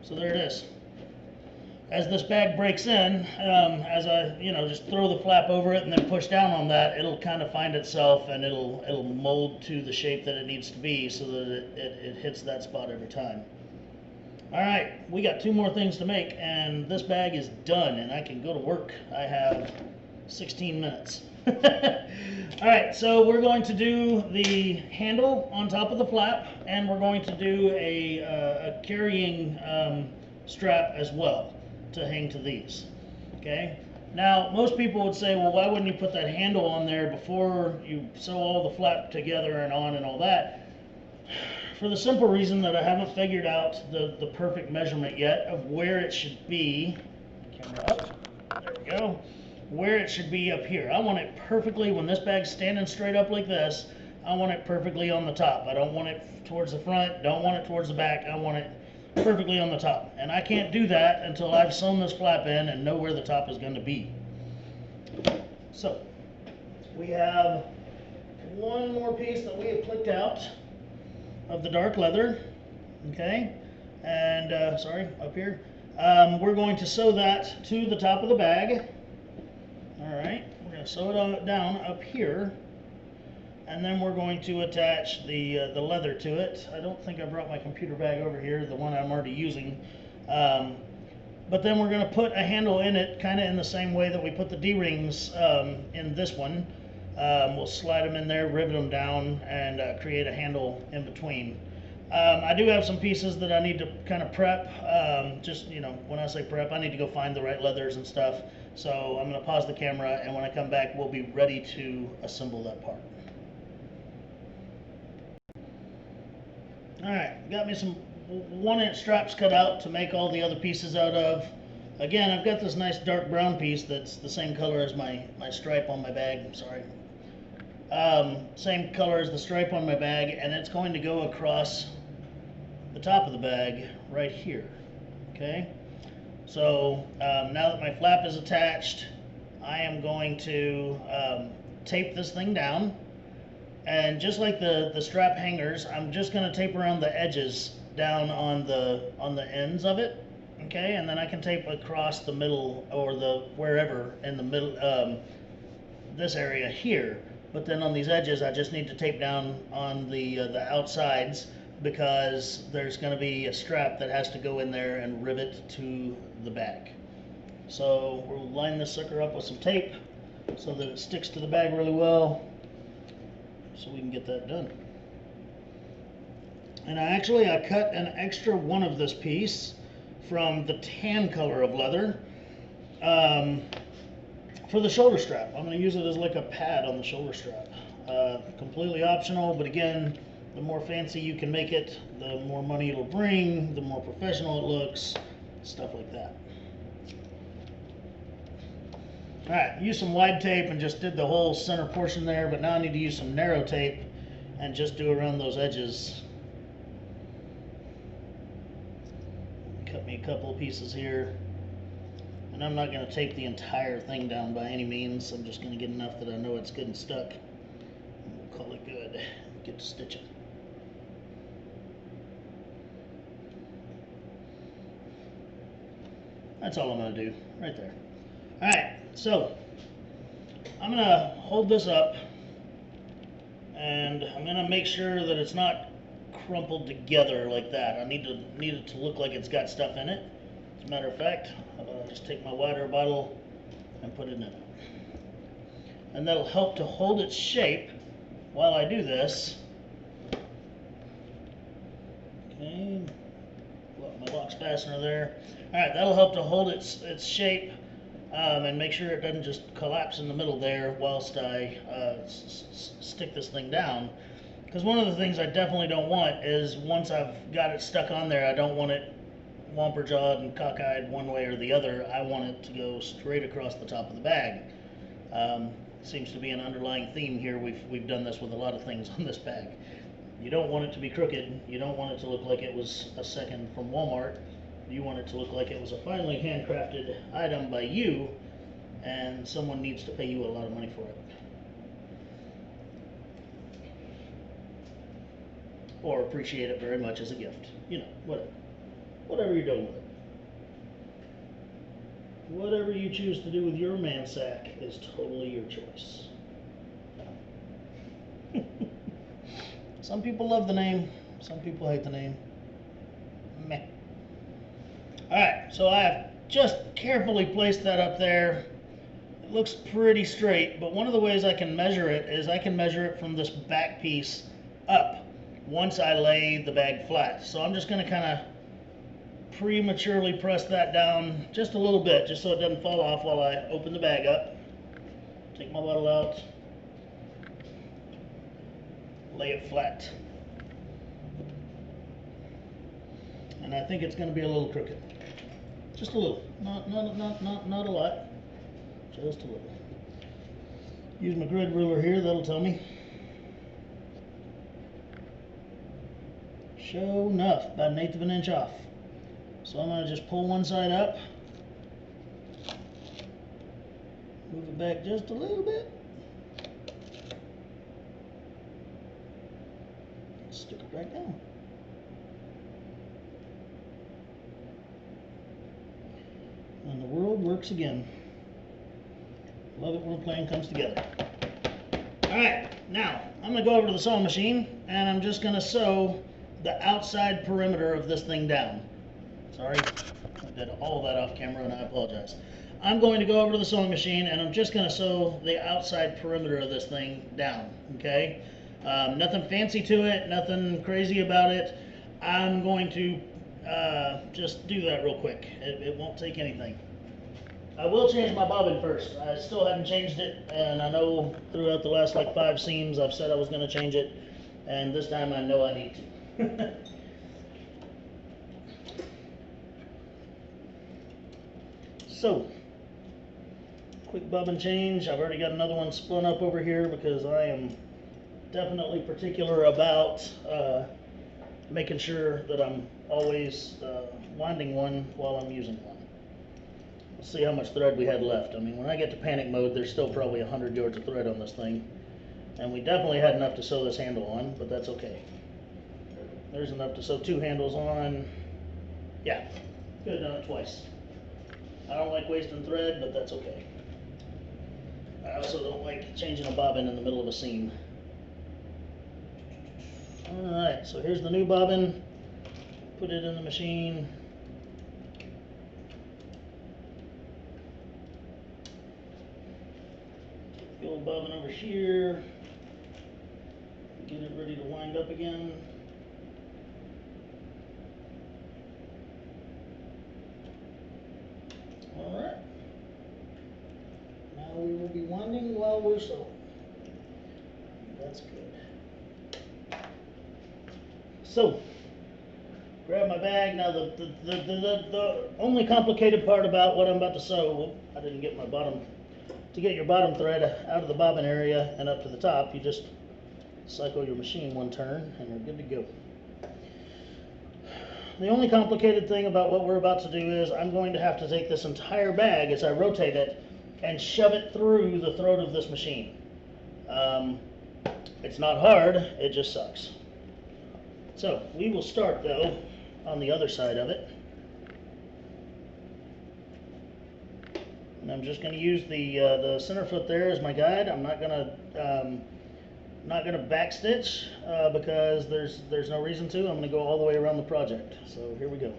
So there it is. As this bag breaks in, as I, just throw the flap over it and then push down on that, it'll kind of find itself and it'll mold to the shape that it needs to be so that it hits that spot every time. All right, we got 2 more things to make and this bag is done and I can go to work. I have 16 minutes. All right, so we're going to do the handle on top of the flap, and we're going to do a carrying strap as well to hang to these. Okay. Now, most people would say, well, why wouldn't you put that handle on there before you sew all the flap together and on and all that? For the simple reason that I haven't figured out the perfect measurement yet of where it should be. Camera up. There we go. Where it should be up here. I want it perfectly, when this bag's standing straight up like this, I want it perfectly on the top. I don't want it towards the front, don't want it towards the back. I want it perfectly on the top. And I can't do that until I've sewn this flap in and know where the top is going to be. So, we have one more piece that we have clicked out of the dark leather, okay, and sorry, up here. We're going to sew that to the top of the bag. All right, we're going to sew it down up here, and then we're going to attach the leather to it. I don't think I brought my computer bag over here, the one I'm already using. But then we're going to put a handle in it, kind of in the same way that we put the D-rings in this one. We'll slide them in there, rivet them down, and create a handle in between. I do have some pieces that I need to kind of prep. Just, you know, when I say prep, I need to go find the right leathers and stuff. So I'm going to pause the camera, and when I come back, we'll be ready to assemble that part. All right, got me some 1-inch straps cut out to make all the other pieces out of. Again, I've got this nice dark brown piece that's the same color as my stripe on my bag. I'm sorry. Same color as the stripe on my bag, and it's going to go across the top of the bag right here. Okay, so now that my flap is attached, I am going to tape this thing down, and just like the strap hangers, I'm just going to tape around the edges down on the ends of it. Okay, and then I can tape across the middle, or wherever in the middle, this area here. But then on these edges, I just need to tape down on the outsides, because there's going to be a strap that has to go in there and rivet to the bag. So we'll line this sucker up with some tape so that it sticks to the bag really well, so we can get that done. And I cut an extra one of this piece from the tan color of leather for the shoulder strap. I'm going to use it as like a pad on the shoulder strap. Completely optional, but again, the more fancy you can make it, the more money it'll bring, the more professional it looks, stuff like that. All right, use some wide tape and just did the whole center portion there, but now I need to use some narrow tape and just do around those edges. Cut me a couple of pieces here. And I'm not going to tape the entire thing down by any means. I'm just going to get enough that I know it's good and stuck. And we'll call it good. Get to stitching. That's all I'm going to do right there. Alright, so I'm going to hold this up, and I'm going to make sure that it's not crumpled together like that. I need it to look like it's got stuff in it. As a matter of fact, I'll just take my water bottle and put it in it. And that'll help to hold its shape while I do this. Okay, got my LOXX Fastener there. Alright, that'll help to hold its shape and make sure it doesn't just collapse in the middle there whilst I stick this thing down. Because one of the things I definitely don't want is, once I've got it stuck on there, I don't want it whomper-jawed and cockeyed one way or the other. I want it to go straight across the top of the bag. Seems to be an underlying theme here. We've done this with a lot of things on this bag. You don't want it to be crooked. You don't want it to look like it was a second from Walmart. You want it to look like it was a finely handcrafted item by you, and someone needs to pay you a lot of money for it. Or appreciate it very much as a gift. You know, whatever. Whatever you're doing with it. Whatever you choose to do with your man sack is totally your choice. Some people love the name, some people hate the name. Meh. Alright, so I have just carefully placed that up there. looks pretty straight, but one of the ways I can measure it is I can measure it from this back piece up once I lay the bag flat. So I'm just going to kind of prematurely press that down just a little bit, just so it doesn't fall off while I open the bag up. Take my bottle out, lay it flat. And I think it's going to be a little crooked. Just a little, not a lot, just a little. Use my grid ruler here, that'll tell me. Sure enough, about 1/8 of an inch off. So I'm going to just pull one side up, move it back just a little bit, stick it back down. And the world works again. Love it when a plan comes together. Alright, now I'm going to go over to the sewing machine and I'm just going to sew the outside perimeter of this thing down. Sorry, I did all that off camera and I apologize. I'm going to go over to the sewing machine and I'm just going to sew the outside perimeter of this thing down, okay? Nothing fancy to it, nothing crazy about it. I'm going to just do that real quick. It won't take anything. I will change my bobbin first. I still haven't changed it, and I know throughout the last like 5 seams I've said I was going to change it, and this time I know I need to. So, quick bobbin change. I've already got another one spun up over here because I am definitely particular about making sure that I'm always winding one while I'm using one. Let's see how much thread we had left. I mean, when I get to panic mode, there's still probably 100 yards of thread on this thing. And we definitely had enough to sew this handle on, but that's okay. There's enough to sew 2 handles on. Yeah, could have done it twice. I don't like wasting thread, but that's okay. I also don't like changing a bobbin in the middle of a seam. Alright, so here's the new bobbin. Put it in the machine. The old bobbin over here. Get it ready to wind up again. Alright. Now we will be winding while we're sewing. That's good. So, grab my bag. Now the only complicated part about what I'm about to sew, I didn't get my bottom, to get your bottom thread out of the bobbin area and up to the top, you just cycle your machine 1 turn and you're good to go. The only complicated thing about what we're about to do is I'm going to have to take this entire bag as I rotate it and shove it through the throat of this machine. It's not hard, it just sucks. So we will start though on the other side of it. And I'm just going to use the center foot there as my guide. I'm not going to back stitch because there's no reason to. I'm going to go all the way around the project. So here we go.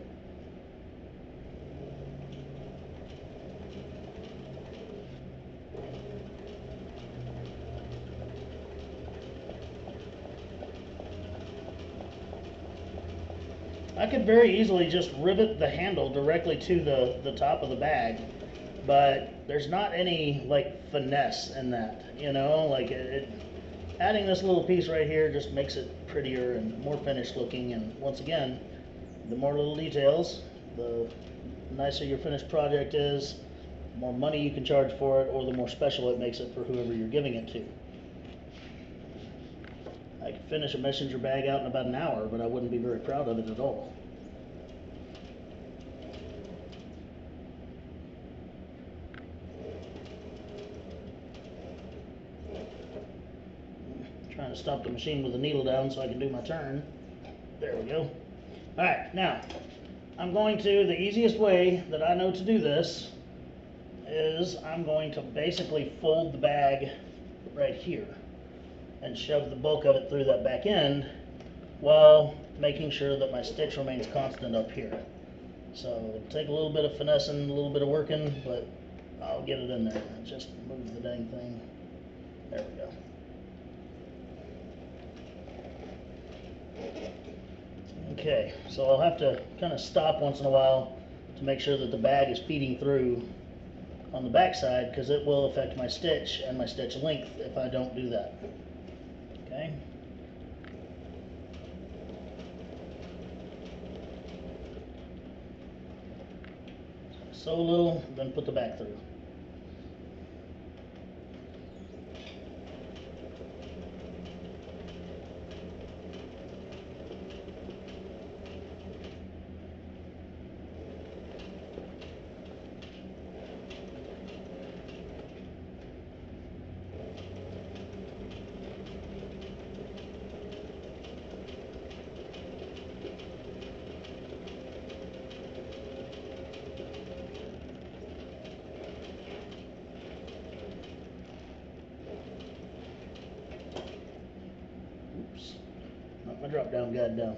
I could very easily just rivet the handle directly to the top of the bag, but there's not any like finesse in that, you know, like adding this little piece right here just makes it prettier and more finished looking. And once again, the more little details, the nicer your finished project is, the more money you can charge for it, or the more special it makes it for whoever you're giving it to. I could finish a messenger bag out in about an hour, but I wouldn't be very proud of it at all. Trying to stop the machine with the needle down so I can do my turn. There we go. Alright, now, I'm going to, the easiest way that I know to do this is I'm going to basically fold the bag right here and shove the bulk of it through that back end while making sure that my stitch remains constant up here. So it'll take a little bit of finessing, a little bit of working, but I'll get it in there. Just move the dang thing. There we go. Okay, so I'll have to kind of stop once in a while to make sure that the bag is feeding through on the back side, because it will affect my stitch and my stitch length if I don't do that. Okay. Sew a little, then put the back through. My drop down guide down.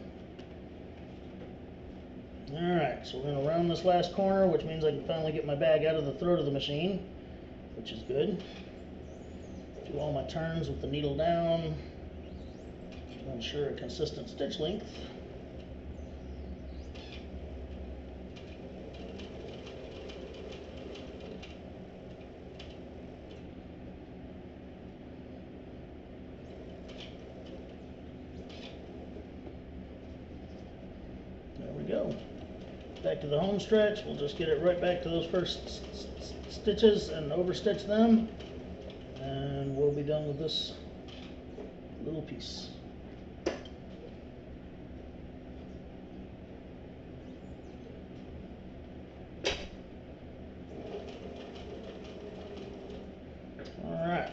Alright, so we're going to round this last corner, which means I can finally get my bag out of the throat of the machine, which is good. Do all my turns with the needle down to ensure a consistent stitch length. Go. Back to the home stretch. We'll just get it right back to those first stitches and overstitch them, and we'll be done with this little piece. Alright,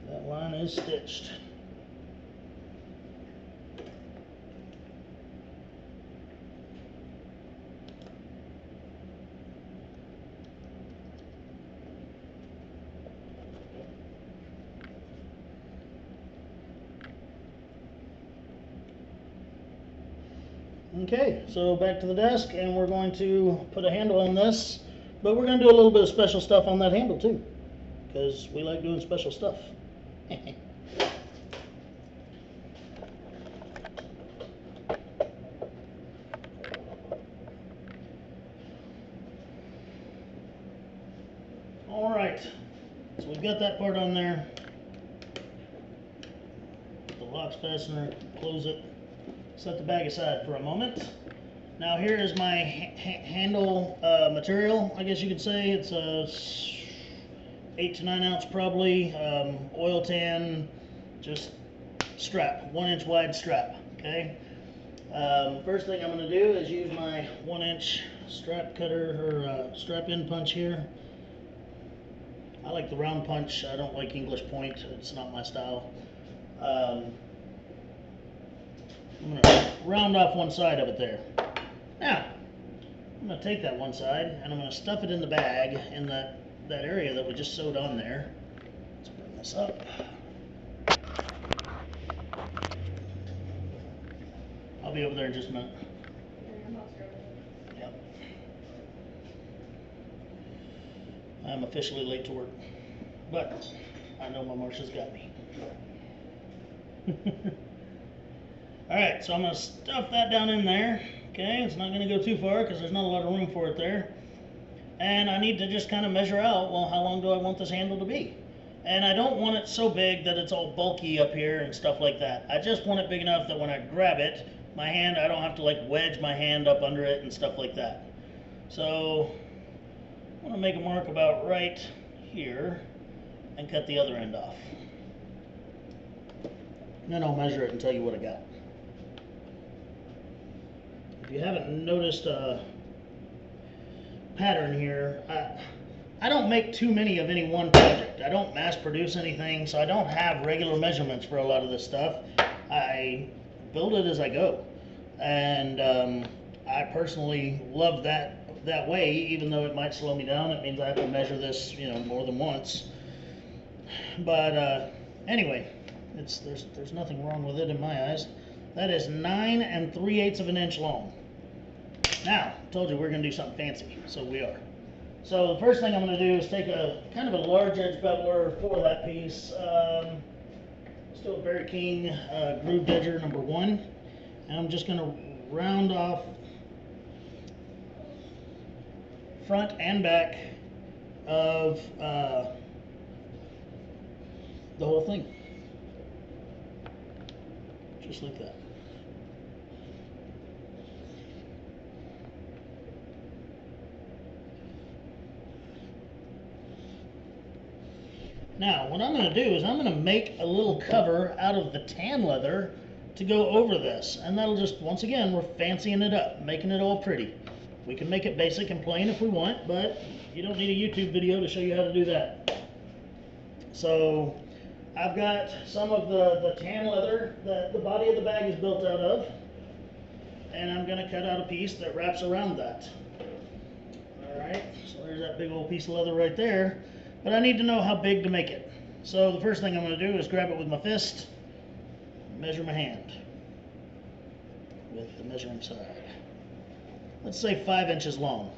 that line is stitched. Okay, so back to the desk, and we're going to put a handle on this, but we're going to do a little bit of special stuff on that handle too, because we like doing special stuff. Alright, so we've got that part on there. Put the LOXX fastener, close it. Set the bag aside for a moment. Now here is my handle material, I guess you could say. It's a 8 to 9 ounce probably, oil tan, just strap, 1 inch wide strap, okay? First thing I'm going to do is use my 1 inch strap cutter, or strap in punch here. I like the round punch, I don't like English point, it's not my style. I'm going to round off one side of it there. Now, I'm going to take that one side and I'm going to stuff it in the bag in that area that we just sewed on there. Let's bring this up. I'll be over there in just a minute. Yep. I'm officially late to work, but I know my Marsha's got me. Alright, so I'm going to stuff that down in there. Okay, it's not going to go too far because there's not a lot of room for it there. And I need to just kind of measure out, well, how long do I want this handle to be? And I don't want it so big that it's all bulky up here and stuff like that. I just want it big enough that when I grab it, my hand, I don't have to like wedge my hand up under it and stuff like that. So I'm going to make a mark about right here and cut the other end off. And then I'll measure it and tell you what I got. If you haven't noticed a pattern here, I don't make too many of any one project. I don't mass produce anything, so I don't have regular measurements for a lot of this stuff. I build it as I go. And I personally love that way, even though it might slow me down. It means I have to measure this, more than once. But anyway, there's nothing wrong with it in my eyes. That is 9 3/8 of an inch long. Now, I told you we're going to do something fancy, so we are. So the first thing I'm going to do is take a kind of a large edge beveler for that piece. Let's do a Barry King grooved edger number 1, and I'm just going to round off front and back of the whole thing, just like that. Now, what I'm going to do is I'm going to make a little cover out of the tan leather to go over this, and that'll just, once again, we're fancying it up, making it all pretty. We can make it basic and plain if we want, but you don't need a YouTube video to show you how to do that. So I've got some of the tan leather that the body of the bag is built out of, and I'm going to cut out a piece that wraps around that. Alright, so there's that big old piece of leather right there, but I need to know how big to make it. So the first thing I'm going to do is grab it with my fist, measure my hand with the measuring side. Let's say 5 inches long.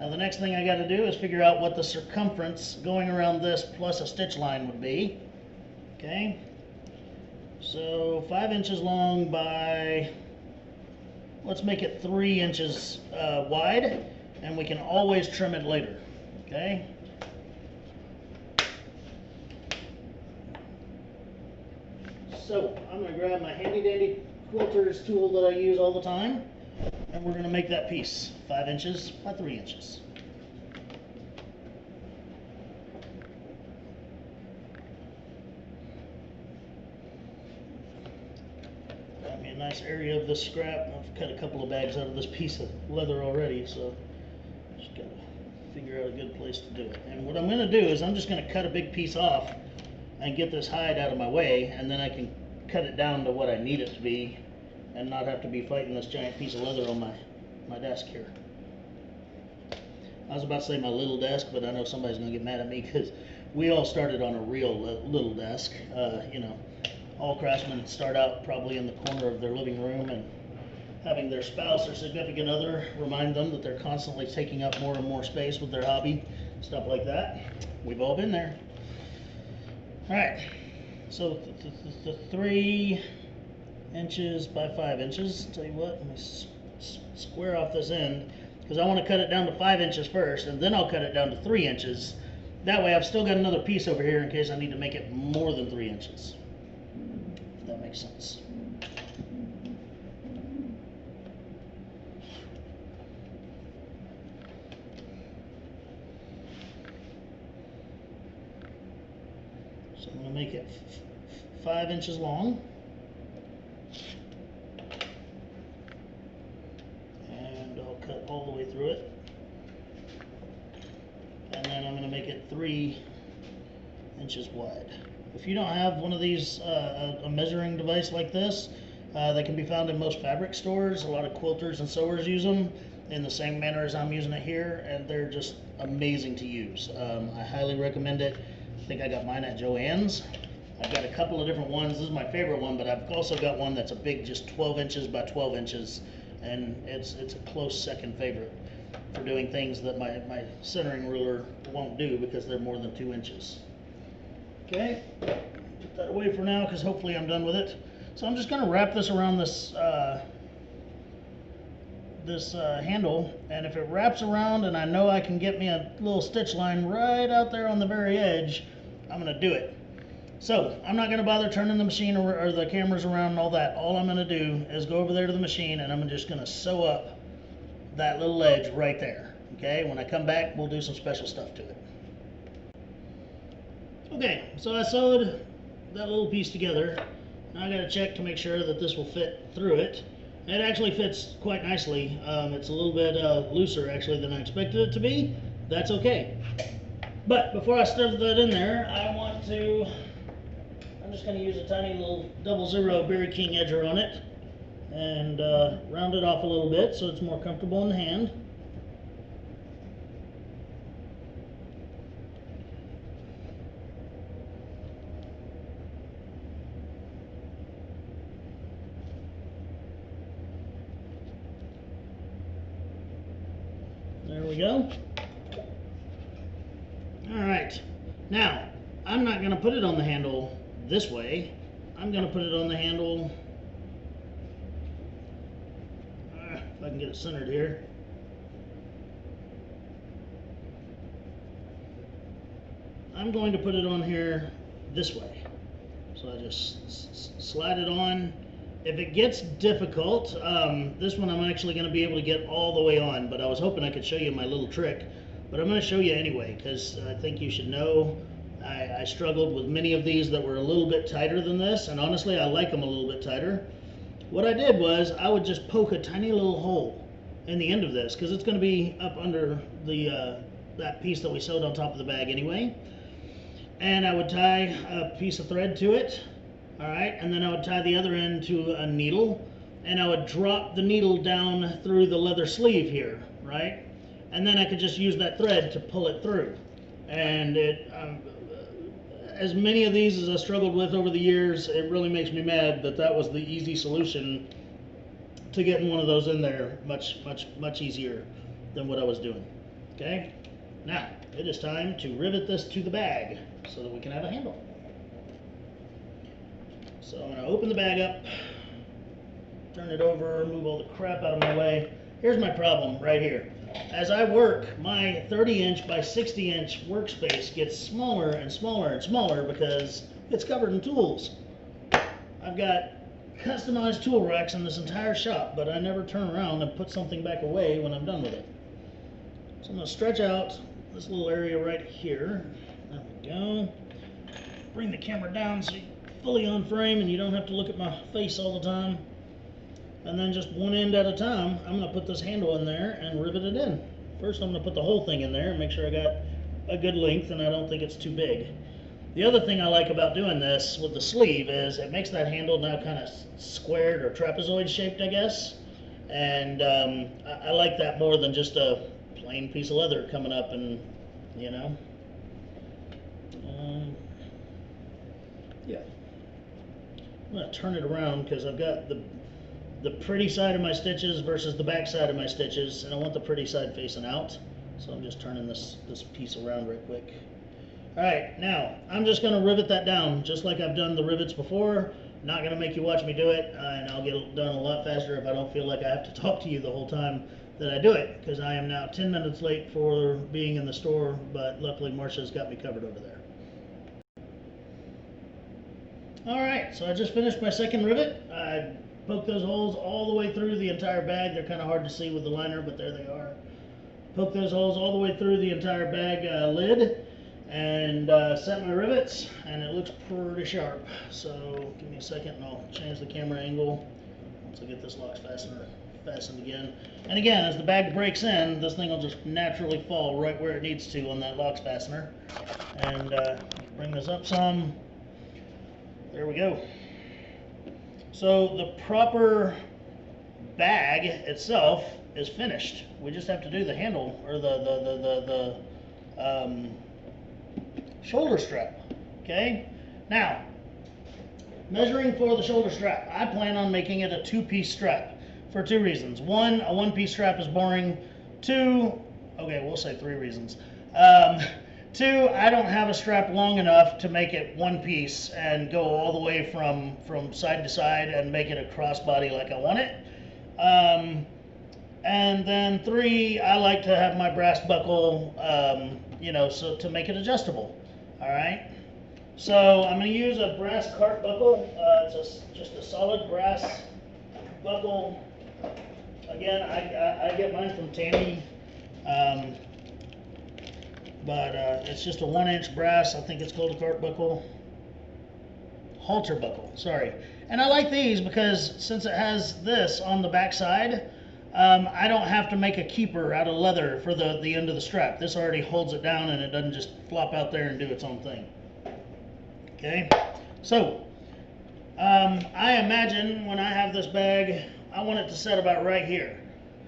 Now the next thing I got to do is figure out what the circumference going around this plus a stitch line would be. Okay, so 5 inches long by, let's make it 3 inches wide, and we can always trim it later. Okay. So I'm going to grab my handy dandy quilter's tool that I use all the time, and we're going to make that piece 5 inches by 3 inches. Got me a nice area of this scrap. I've cut a couple of bags out of this piece of leather already, so just got to figure out a good place to do it. And what I'm going to do is I'm just going to cut a big piece off and get this hide out of my way, and then I can cut it down to what I need it to be and not have to be fighting this giant piece of leather on my desk here. I was about to say my little desk, but I know somebody's going to get mad at me because we all started on a real little desk. You know, all craftsmen start out probably in the corner of their living room, and having their spouse or significant other remind them that they're constantly taking up more and more space with their hobby, stuff like that. We've all been there. All right, so the 3 inches by 5 inches. Tell you what, let me square off this end because I want to cut it down to 5 inches first, and then I'll cut it down to 3 inches. That way I've still got another piece over here in case I need to make it more than 3 inches. If that makes sense. So I'm going to make it 5 inches long. And I'll cut all the way through it. And then I'm going to make it 3 inches wide. If you don't have one of these, a measuring device like this, they can be found in most fabric stores. A lot of quilters and sewers use them in the same manner as I'm using it here, and they're just amazing to use. I highly recommend it. I think I got mine at Joann's. I've got a couple of different ones. This is my favorite one, but I've also got one that's a big, just 12 inches by 12 inches, and it's a close second favorite for doing things that my centering ruler won't do because they're more than 2 inches. Okay, put that away for now because hopefully I'm done with it. So I'm just going to wrap this around this handle, and if it wraps around and I know I can get me a little stitch line right out there on the very edge, I'm going to do it. So I'm not going to bother turning the machine or the cameras around and all that. All I'm going to do is go over there to the machine, and I'm just going to sew up that little edge right there. Okay, when I come back, we'll do some special stuff to it. Okay, so I sewed that little piece together. Now I got to check to make sure that this will fit through it. It actually fits quite nicely. It's a little bit looser actually than I expected it to be. That's okay. But before I stuff that in there, I'm just going to use a tiny little 00 Barry King edger on it and round it off a little bit so it's more comfortable in the hand. There we go. Now, I'm not going to put it on the handle this way. I'm going to put it on the handle, if I can get it centered here. I'm going to put it on here this way. So I just slide it on. If it gets difficult, this one I'm actually going to be able to get all the way on, but I was hoping I could show you my little trick. But I'm going to show you anyway, because I think you should know I struggled with many of these that were a little bit tighter than this, and honestly I like them a little bit tighter. What I did was I would just poke a tiny little hole in the end of this, because it's going to be up under the that piece that we sewed on top of the bag anyway. And I would tie a piece of thread to it, all right, and then I would tie the other end to a needle, and I would drop the needle down through the leather sleeve here, right, and then I could just use that thread to pull it through. And it, as many of these as I struggled with over the years, it really makes me mad that that was the easy solution to getting one of those in there much easier than what I was doing. Okay, now it is time to rivet this to the bag so that we can have a handle. So I'm going to open the bag up, turn it over, move all the crap out of my way. Here's my problem right here. As I work, my 30-inch by 60-inch workspace gets smaller and smaller and smaller because it's covered in tools. I've got customized tool racks in this entire shop, but I never turn around and put something back away when I'm done with it. So I'm going to stretch out this little area right here. There we go. Bring the camera down so you're fully on frame and you don't have to look at my face all the time. And then just one end at a time, I'm going to put this handle in there and rivet it in. First I'm going to put the whole thing in there and make sure I got a good length and I don't think it's too big. The other thing I like about doing this with the sleeve is it makes that handle now kind of squared or trapezoid shaped, I guess. And I like that more than just a plain piece of leather coming up and, you know. Yeah. I'm going to turn it around because I've got the pretty side of my stitches versus the back side of my stitches, and I want the pretty side facing out. So I'm just turning this piece around right quick. Alright, now I'm just going to rivet that down just like I've done the rivets before. Not going to make you watch me do it, and I'll get it done a lot faster if I don't feel like I have to talk to you the whole time that I do it, because I am now 10 minutes late for being in the store, but luckily Marcia's got me covered over there. Alright, so I just finished my second rivet. I poked those holes all the way through the entire bag. They're kind of hard to see with the liner, but there they are. Poke those holes all the way through the entire bag lid and set my rivets, and it looks pretty sharp. So give me a second and I'll change the camera angle once I get this LOXX fastener fastened again. And again, as the bag breaks in, this thing will just naturally fall right where it needs to on that LOXX fastener. And bring this up some. There we go. So the proper bag itself is finished. We just have to do the handle or the shoulder strap. Okay. Now, measuring for the shoulder strap, I plan on making it a two-piece strap for two reasons. One, a one-piece strap is boring. Two, okay, we'll say three reasons. Two, I don't have a strap long enough to make it one piece and go all the way from side to side and make it a crossbody like I want it. And then three, I like to have my brass buckle, you know, so to make it adjustable. All right. So I'm going to use a brass cart buckle. It's just a solid brass buckle. Again, I get mine from Tammy. But it's just a 1-inch brass. I think it's called a cart buckle. Halter buckle, sorry. And I like these because since it has this on the back side, I don't have to make a keeper out of leather for the end of the strap. This already holds it down and it doesn't just flop out there and do its own thing. Okay, so I imagine when I have this bag, I want it to set about right here.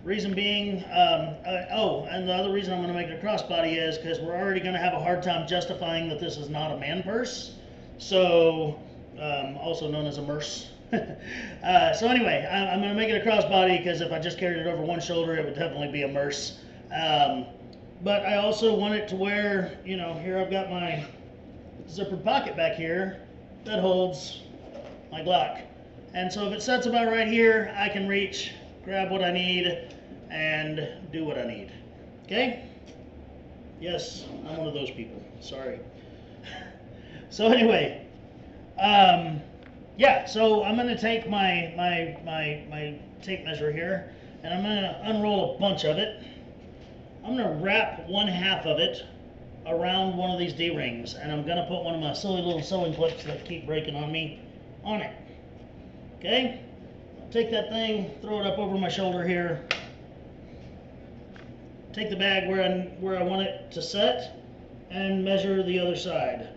Reason being, and the other reason I'm going to make it a crossbody is because we're already going to have a hard time justifying that this is not a man purse. So, also known as a merce. So anyway, I'm going to make it a crossbody because if I just carried it over one shoulder, it would definitely be a merce. But I also want it to where, you know, here I've got my zippered pocket back here that holds my Glock. And so if it sets about right here, I can reach, grab what I need, and do what I need. Okay? Yes, I'm one of those people. Sorry. So anyway, yeah, so I'm going to take my tape measure here, and I'm going to unroll a bunch of it. I'm going to wrap 1/2 of it around one of these D-rings, and I'm going to put one of my silly little sewing clips that keep breaking on me on it. Okay? I'll take that thing, throw it up over my shoulder here, take the bag where I want it to set, and measure the other side.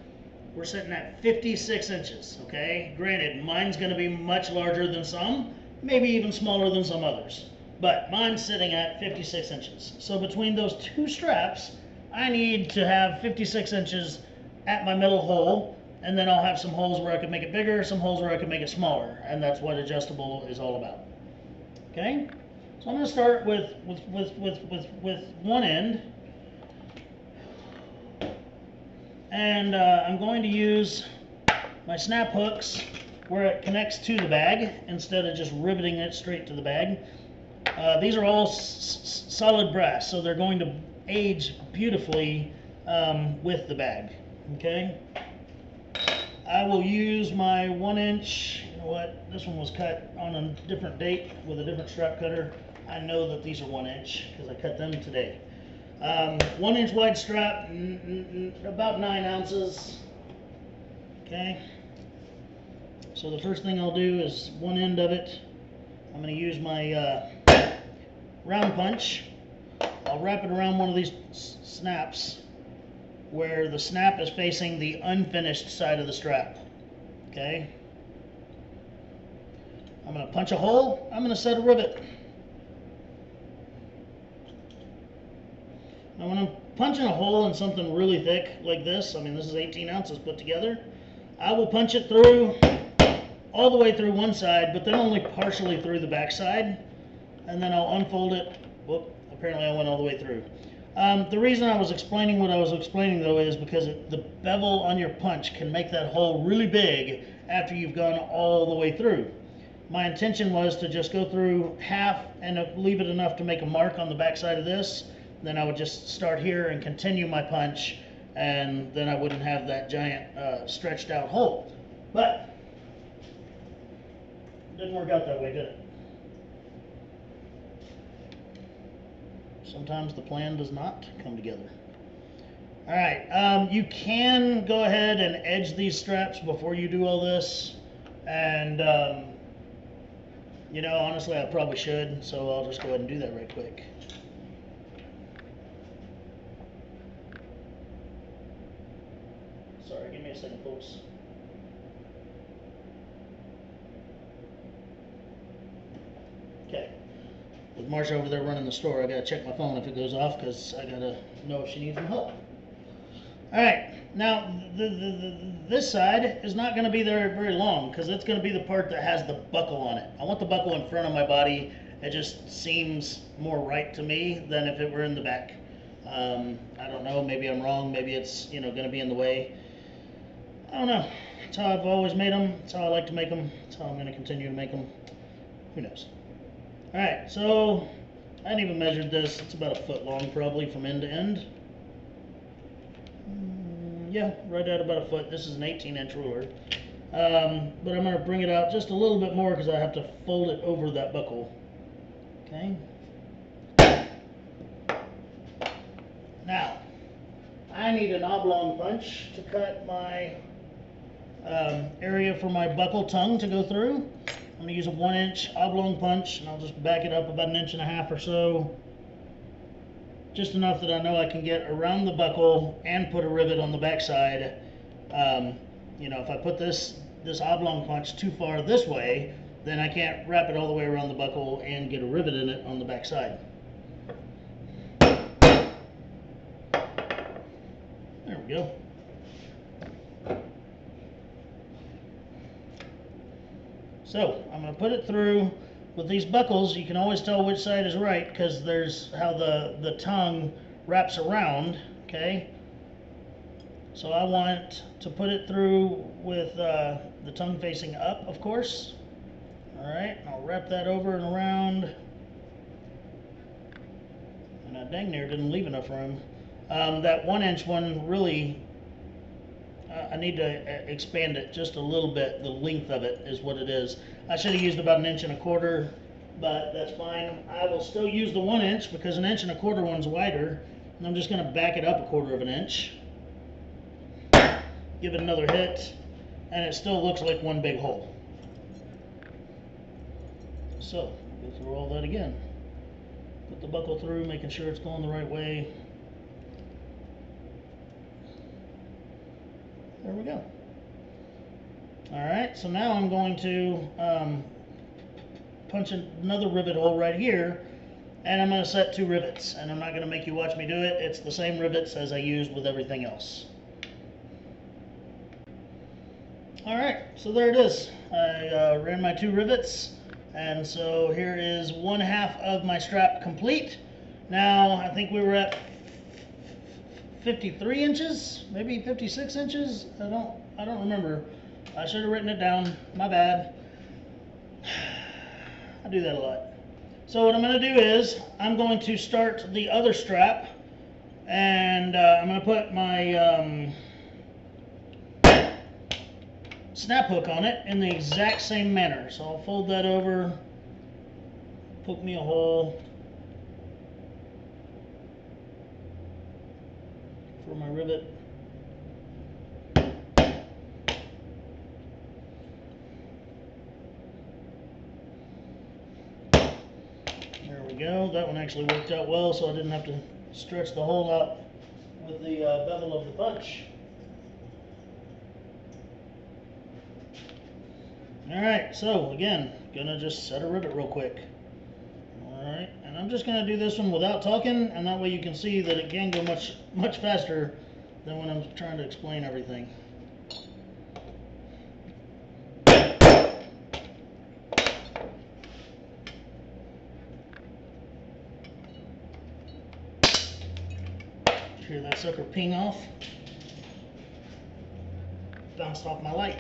We're sitting at 56 inches, okay? Granted, mine's going to be much larger than some, maybe even smaller than some others, but mine's sitting at 56 inches. So between those two straps, I need to have 56 inches at my middle hole, and then I'll have some holes where I can make it bigger, some holes where I can make it smaller, and that's what adjustable is all about. Okay? So I'm going to start with one end, and I'm going to use my snap hooks where it connects to the bag instead of just riveting it straight to the bag. These are all solid brass, so they're going to age beautifully with the bag. Okay. I will use my 1-inch. You know what? This one was cut on a different date with a different strap cutter. I know that these are 1-inch because I cut them today. 1-inch wide strap, about 9 ounces. Okay. So the first thing I'll do is one end of it. I'm going to use my round punch. I'll wrap it around one of these snaps where the snap is facing the unfinished side of the strap. Okay. I'm going to punch a hole. I'm going to set a rivet. Now when I'm punching a hole in something really thick like this, I mean this is 18 ounces put together, I will punch it through all the way through one side, but then only partially through the back side, and then I'll unfold it. Whoop, apparently I went all the way through. The reason I was explaining what I was explaining though is because the bevel on your punch can make that hole really big after you've gone all the way through. My intention was to just go through half and leave it enough to make a mark on the back side of this. Then I would just start here and continue my punch, and then I wouldn't have that giant stretched out hole. But it didn't work out that way, did it? Sometimes the plan does not come together. All right, you can go ahead and edge these straps before you do all this, and you know, honestly, I probably should, so I'll just go ahead and do that right quick. Sorry, give me a second, folks. Okay. With Marsha over there running the store, I gotta check my phone if it goes off because I gotta know if she needs some help. All right, now this side is not gonna be there very long because it's gonna be the part that has the buckle on it. I want the buckle in front of my body. It just seems more right to me than if it were in the back. I don't know, maybe I'm wrong, maybe it's, you know, gonna be in the way. I don't know. It's how I've always made them. It's how I like to make them. It's how I'm going to continue to make them. Who knows? All right, so I hadn't even measured this. It's about 1 foot long probably from end to end. Yeah, right at about 1 foot. This is an 18-inch ruler. But I'm going to bring it out just a little bit more because I have to fold it over that buckle. Okay. Now, I need an oblong punch to cut my area for my buckle tongue to go through. I'm going to use a 1-inch oblong punch, and I'll just back it up about 1.5 inches or so. Just enough that I know I can get around the buckle and put a rivet on the back side. You know, if I put this oblong punch too far this way, then I can't wrap it all the way around the buckle and get a rivet in it on the back side. There we go. So I'm going to put it through. With these buckles, you can always tell which side is right because there's how the tongue wraps around, okay? So I want to put it through with the tongue facing up, of course. All right, I'll wrap that over and around. And I dang near didn't leave enough room. That 1-inch one really, I need to expand it just a little bit. The length of it is what it is. I should have used about 1 1/4 inches, but that's fine. I will still use the 1-inch because 1 1/4 inches one's wider. And I'm just going to back it up 1/4 inch. Give it another hit, and it still looks like one big hole. So, go through all that again. Put the buckle through, making sure it's going the right way. There we go. Alright, so now I'm going to punch another rivet hole right here, and I'm going to set 2 rivets. And I'm not going to make you watch me do it. It's the same rivets as I used with everything else. Alright, so there it is. I ran my 2 rivets, and so here is 1/2 of my strap complete. Now, I think we were at 53 inches, maybe 56 inches. I don't remember. I should have written it down. My bad. I do that a lot. So what I'm going to do is I'm going to start the other strap, and I'm going to put my snap hook on it in the exact same manner. So I'll fold that over, poke me a hole for my rivet. There we go. That one actually worked out well, so I didn't have to stretch the hole out with the bevel of the punch. Alright, so again, gonna just set a rivet real quick. Alright, and I'm just gonna do this one without talking, and that way you can see that it can go much faster than when I'm trying to explain everything. Hear that sucker ping off? Bounced off my light.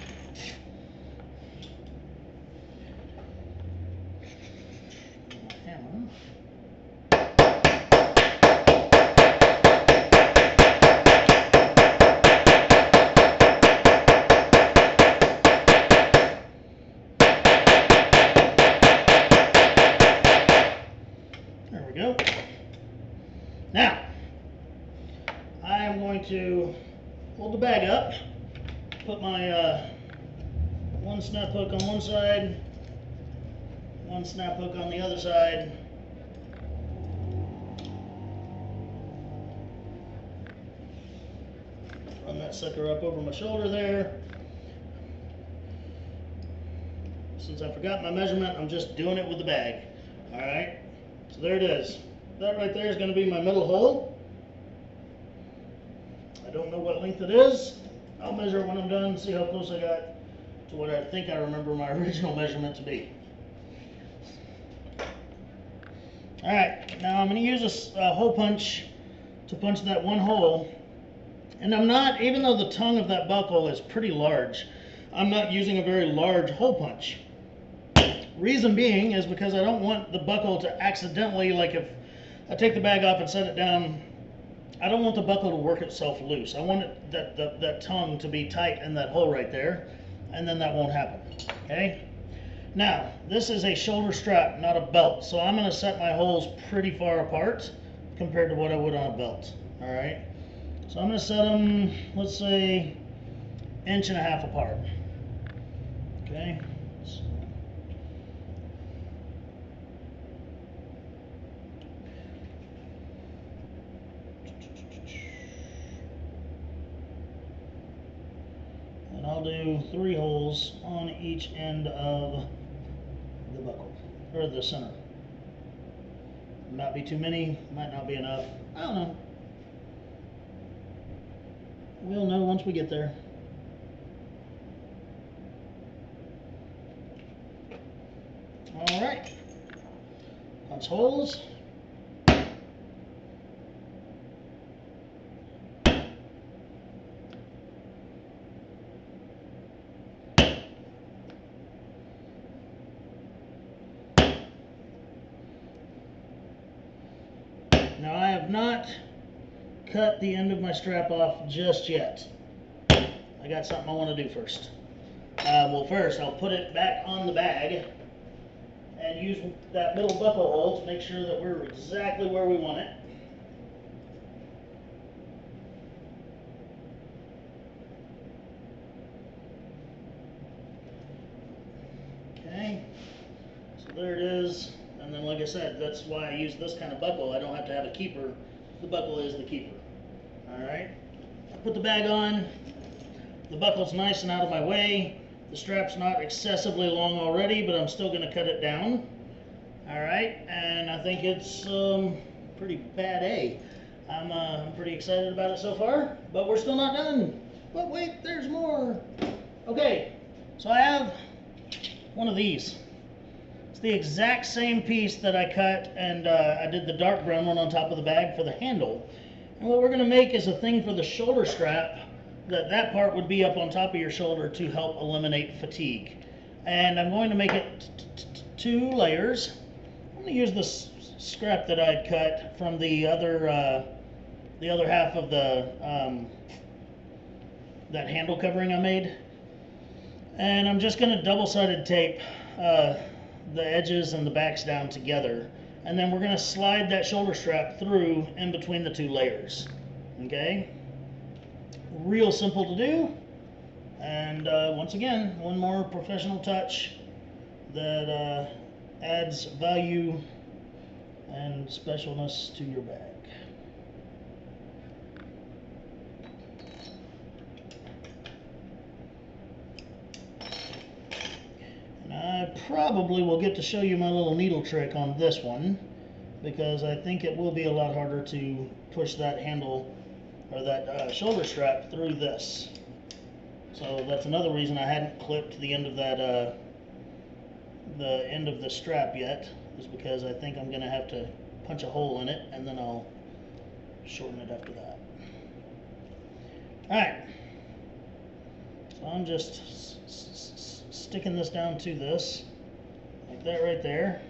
There we go. Now, I am going to hold the bag up, put my one snap hook on one side, one snap hook on the other side. Run that sucker up over my shoulder there. Since I forgot my measurement, I'm just doing it with the bag. Alright, so there it is. That right there is going to be my middle hole. I don't know what length it is. I'll measure it when I'm done, see how close I got to what I think I remember my original measurement to be. Alright, now I'm going to use a hole punch to punch that one hole. And I'm not, even though the tongue of that buckle is pretty large, I'm not using a very large hole punch. Reason being is because I don't want the buckle to accidentally, like if I take the bag off and set it down, I don't want the buckle to work itself loose. I want it, that tongue to be tight in that hole right there, and then that won't happen, okay? Now, this is a shoulder strap, not a belt, so I'm going to set my holes pretty far apart compared to what I would on a belt, all right? So I'm going to set them, let's say, 1.5 inches apart, okay? And I'll do 3 holes on each end of the buckle, or the center. Might be too many, might not be enough. I don't know. We'll know once we get there. All right. Punch holes. have not cut the end of my strap off just yet. I got something I want to do first. Well, first I'll put it back on the bag and use that middle buckle hole to make sure that we're exactly where we want it. Okay, so there it is. And then, like I said, that's why I use this kind of buckle. I don't have to have a keeper. The buckle is the keeper. All right, I put the bag on. The buckle's nice and out of my way. The strap's not excessively long already, but I'm still going to cut it down. All right, and I think it's pretty bad A. I'm pretty excited about it so far, but we're still not done. But wait, there's more. Okay, so I have one of these. It's the exact same piece that I cut, and I did the dark brown one on top of the bag for the handle. And what we're going to make is a thing for the shoulder strap that part would be up on top of your shoulder to help eliminate fatigue. And I'm going to make it 2 layers. I'm going to use this scrap that I had cut from the other half of the that handle covering I made. And I'm just going to double-sided tape the edges and the backs down together. And then we're going to slide that shoulder strap through in between the 2 layers. Okay? Real simple to do. And once again, one more professional touch that adds value and specialness to your bag. And I probably will get to show you my little needle trick on this one, because I think it will be a lot harder to push that handle or that shoulder strap through this. So that's another reason I hadn't clipped the end of that the end of the strap yet, is because I think I'm going to have to punch a hole in it and then I'll shorten it after that. Alright, so I'm just sticking this down to this, like that right there.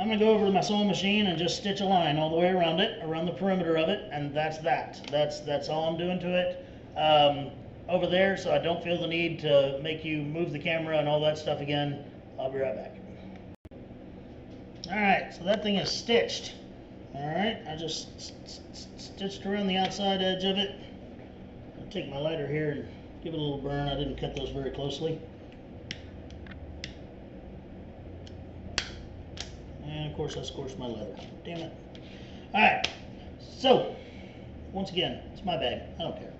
I'm going to go over to my sewing machine and just stitch a line all the way around it, around the perimeter of it, and that's that. That's all I'm doing to it over there, so I don't feel the need to make you move the camera and all that stuff again. I'll be right back. Alright, so that thing is stitched. Alright, I just stitched around the outside edge of it. I'll take my lighter here and give it a little burn. I didn't cut those very closely. And of course I scorched my leather. Damn it. Alright, so once again, it's my bag. I don't care.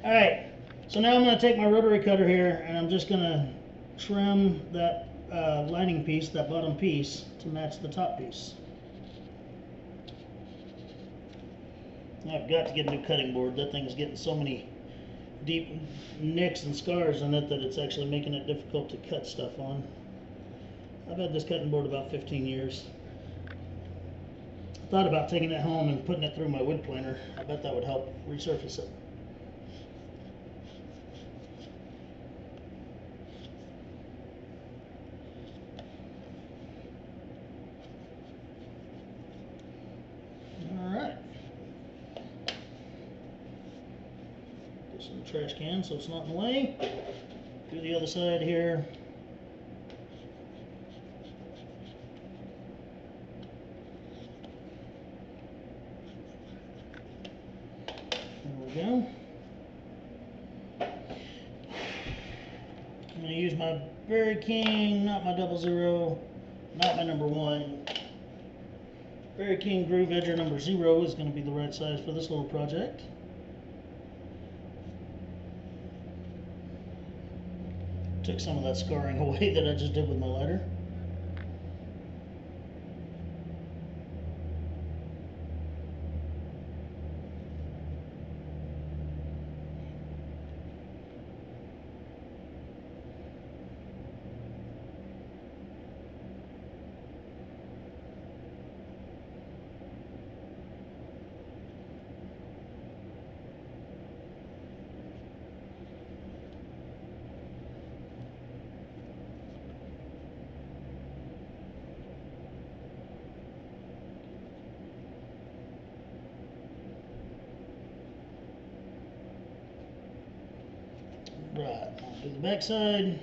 Alright, so now I'm going to take my rotary cutter here and I'm just going to trim that lining piece, that bottom piece, to match the top piece. I've got to get a new cutting board. That thing's getting so many deep nicks and scars in it that it's actually making it difficult to cut stuff on. I've had this cutting board about 15 years. I thought about taking it home and putting it through my wood planer. I bet that would help resurface it. Alright. Put this in the trash can so it's not in the way. Do the other side here. Go. I'm going to use my Berry King, not my 00, not my number 1. Berry King Groove Edger number 0 is going to be the right size for this little project. Took some of that scarring away that I just did with my lighter. Right, I'll do the back side.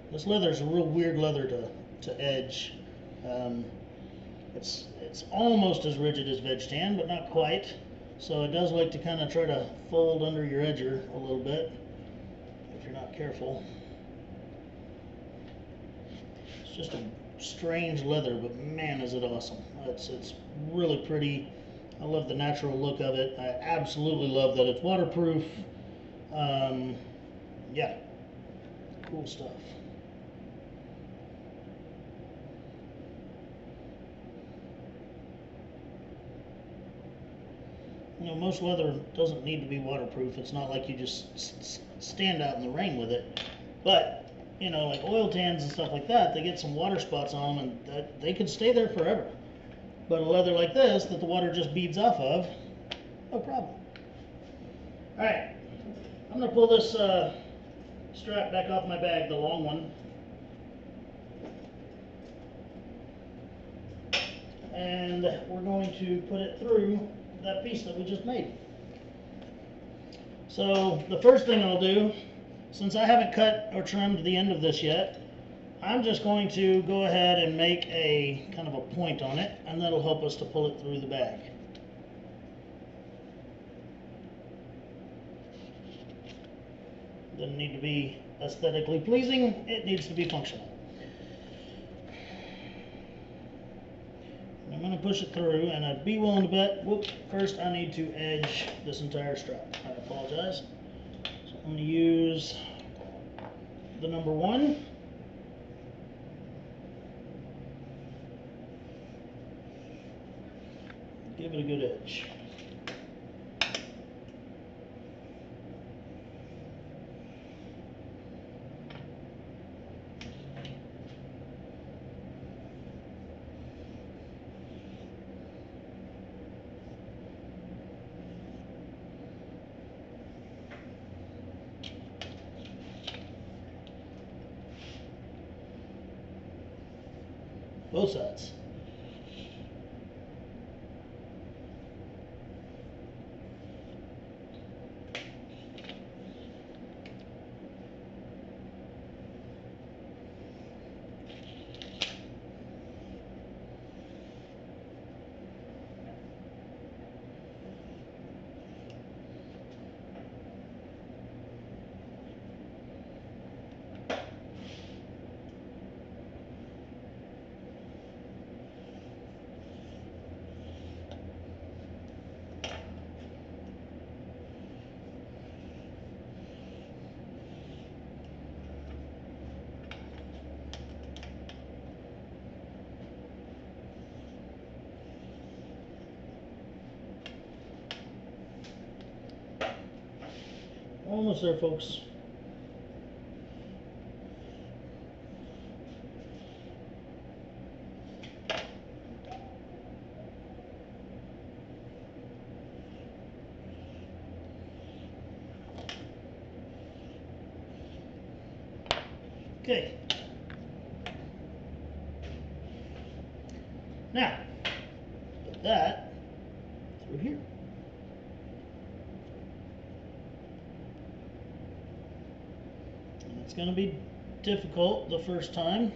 This leather is a real weird leather to edge. It's almost as rigid as veg tan, but not quite. So it does like to kind of try to fold under your edger a little bit if you're not careful. It's just a strange leather, but man, is it awesome. It's really pretty. I love the natural look of it. I absolutely love that it's waterproof. Yeah, cool stuff. You know, most leather doesn't need to be waterproof. It's not like you just stand out in the rain with it. But, you know, like oil tans and stuff like that, they get some water spots on them and they could stay there forever. But a leather like this that the water just beads off of, no problem. Alright, I'm going to pull this strap back off my bag, the long one. And we're going to put it through that piece that we just made. So the first thing I'll do, since I haven't cut or trimmed the end of this yet, I'm just going to go ahead and make a kind of a point on it, and that'll help us to pull it through the bag. Doesn't need to be aesthetically pleasing, it needs to be functional. I'm going to push it through, and I'd be willing to bet, whoop, first I need to edge this entire strap. I apologize. So I'm going to use the number 1. Give it a good edge. Both sides. Almost there, folks. Okay. Now, put that through here. It's going to be difficult the first time,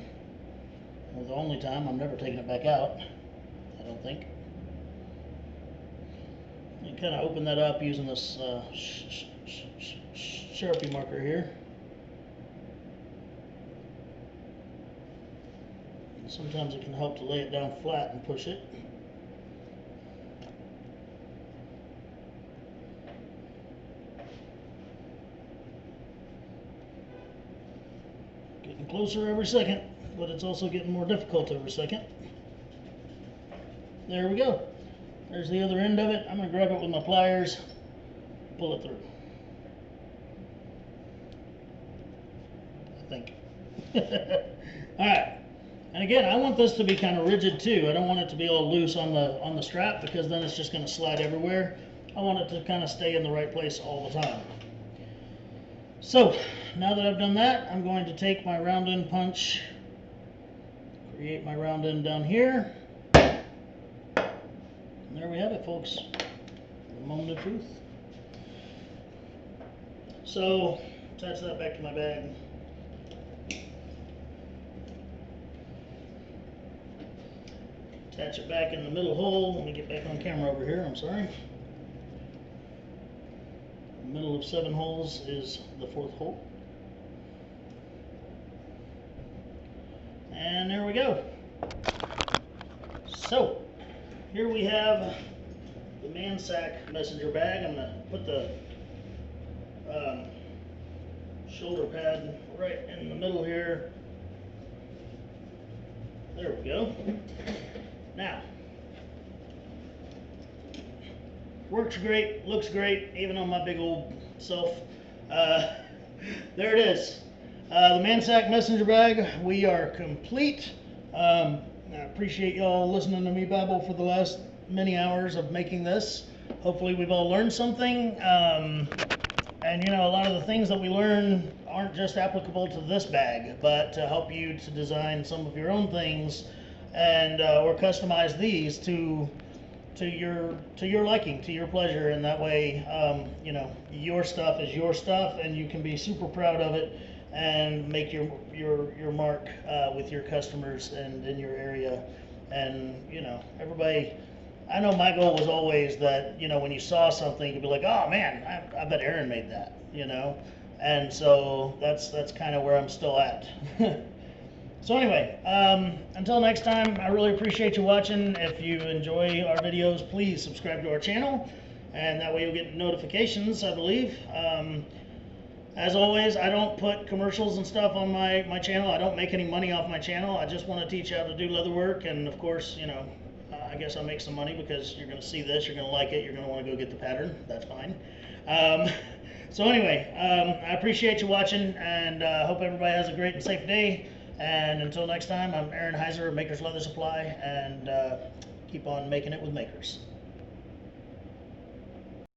or the only time. I'm never taking it back out, I don't think. You kind of open that up using this Sharpie marker here. And sometimes it can help to lay it down flat and push it. Getting closer every second, but it's also getting more difficult every second. There we go. There's the other end of it. I'm going to grab it with my pliers, pull it through. I think. Alright. And again, I want this to be kind of rigid too. I don't want it to be all loose on the strap, because then it's just going to slide everywhere. I want it to kind of stay in the right place all the time. So, now that I've done that, I'm going to take my round end punch, create my round end down here. And there we have it, folks. The moment of truth. So attach that back to my bag. Attach it back in the middle hole. Let me get back on camera over here, I'm sorry. The middle of 7 holes is the 4th hole. And there we go. So, here we have the Mansack messenger bag. I'm going to put the shoulder pad right in the middle here. There we go. Now, works great, looks great, even on my big old self. There it is. The Mansack messenger bag. We are complete. I appreciate y'all listening to me babble for the last many hours of making this. Hopefully we've all learned something. And you know, a lot of the things that we learn aren't just applicable to this bag, but to help you to design some of your own things and or customize these to your liking, to your pleasure, and that way you know, your stuff is your stuff and you can be super proud of it and make your mark with your customers and in your area. And you know, everybody, I know my goal was always that, you know, when you saw something, you'd be like, oh man, I bet Aaron made that, you know. And so that's kind of where I'm still at. So anyway, until next time, I really appreciate you watching. If you enjoy our videos, please subscribe to our channel, and that way you'll get notifications, I believe. As always, I don't put commercials and stuff on my channel. I don't make any money off my channel. I just want to teach you how to do leather work, and of course, you know, I guess I'll make some money because you're going to see this, you're going to like it, you're going to want to go get the pattern. That's fine. So anyway, I appreciate you watching, and hope everybody has a great and safe day. And until next time, I'm Aaron Heiser of Makers Leather Supply, and keep on making it with Makers.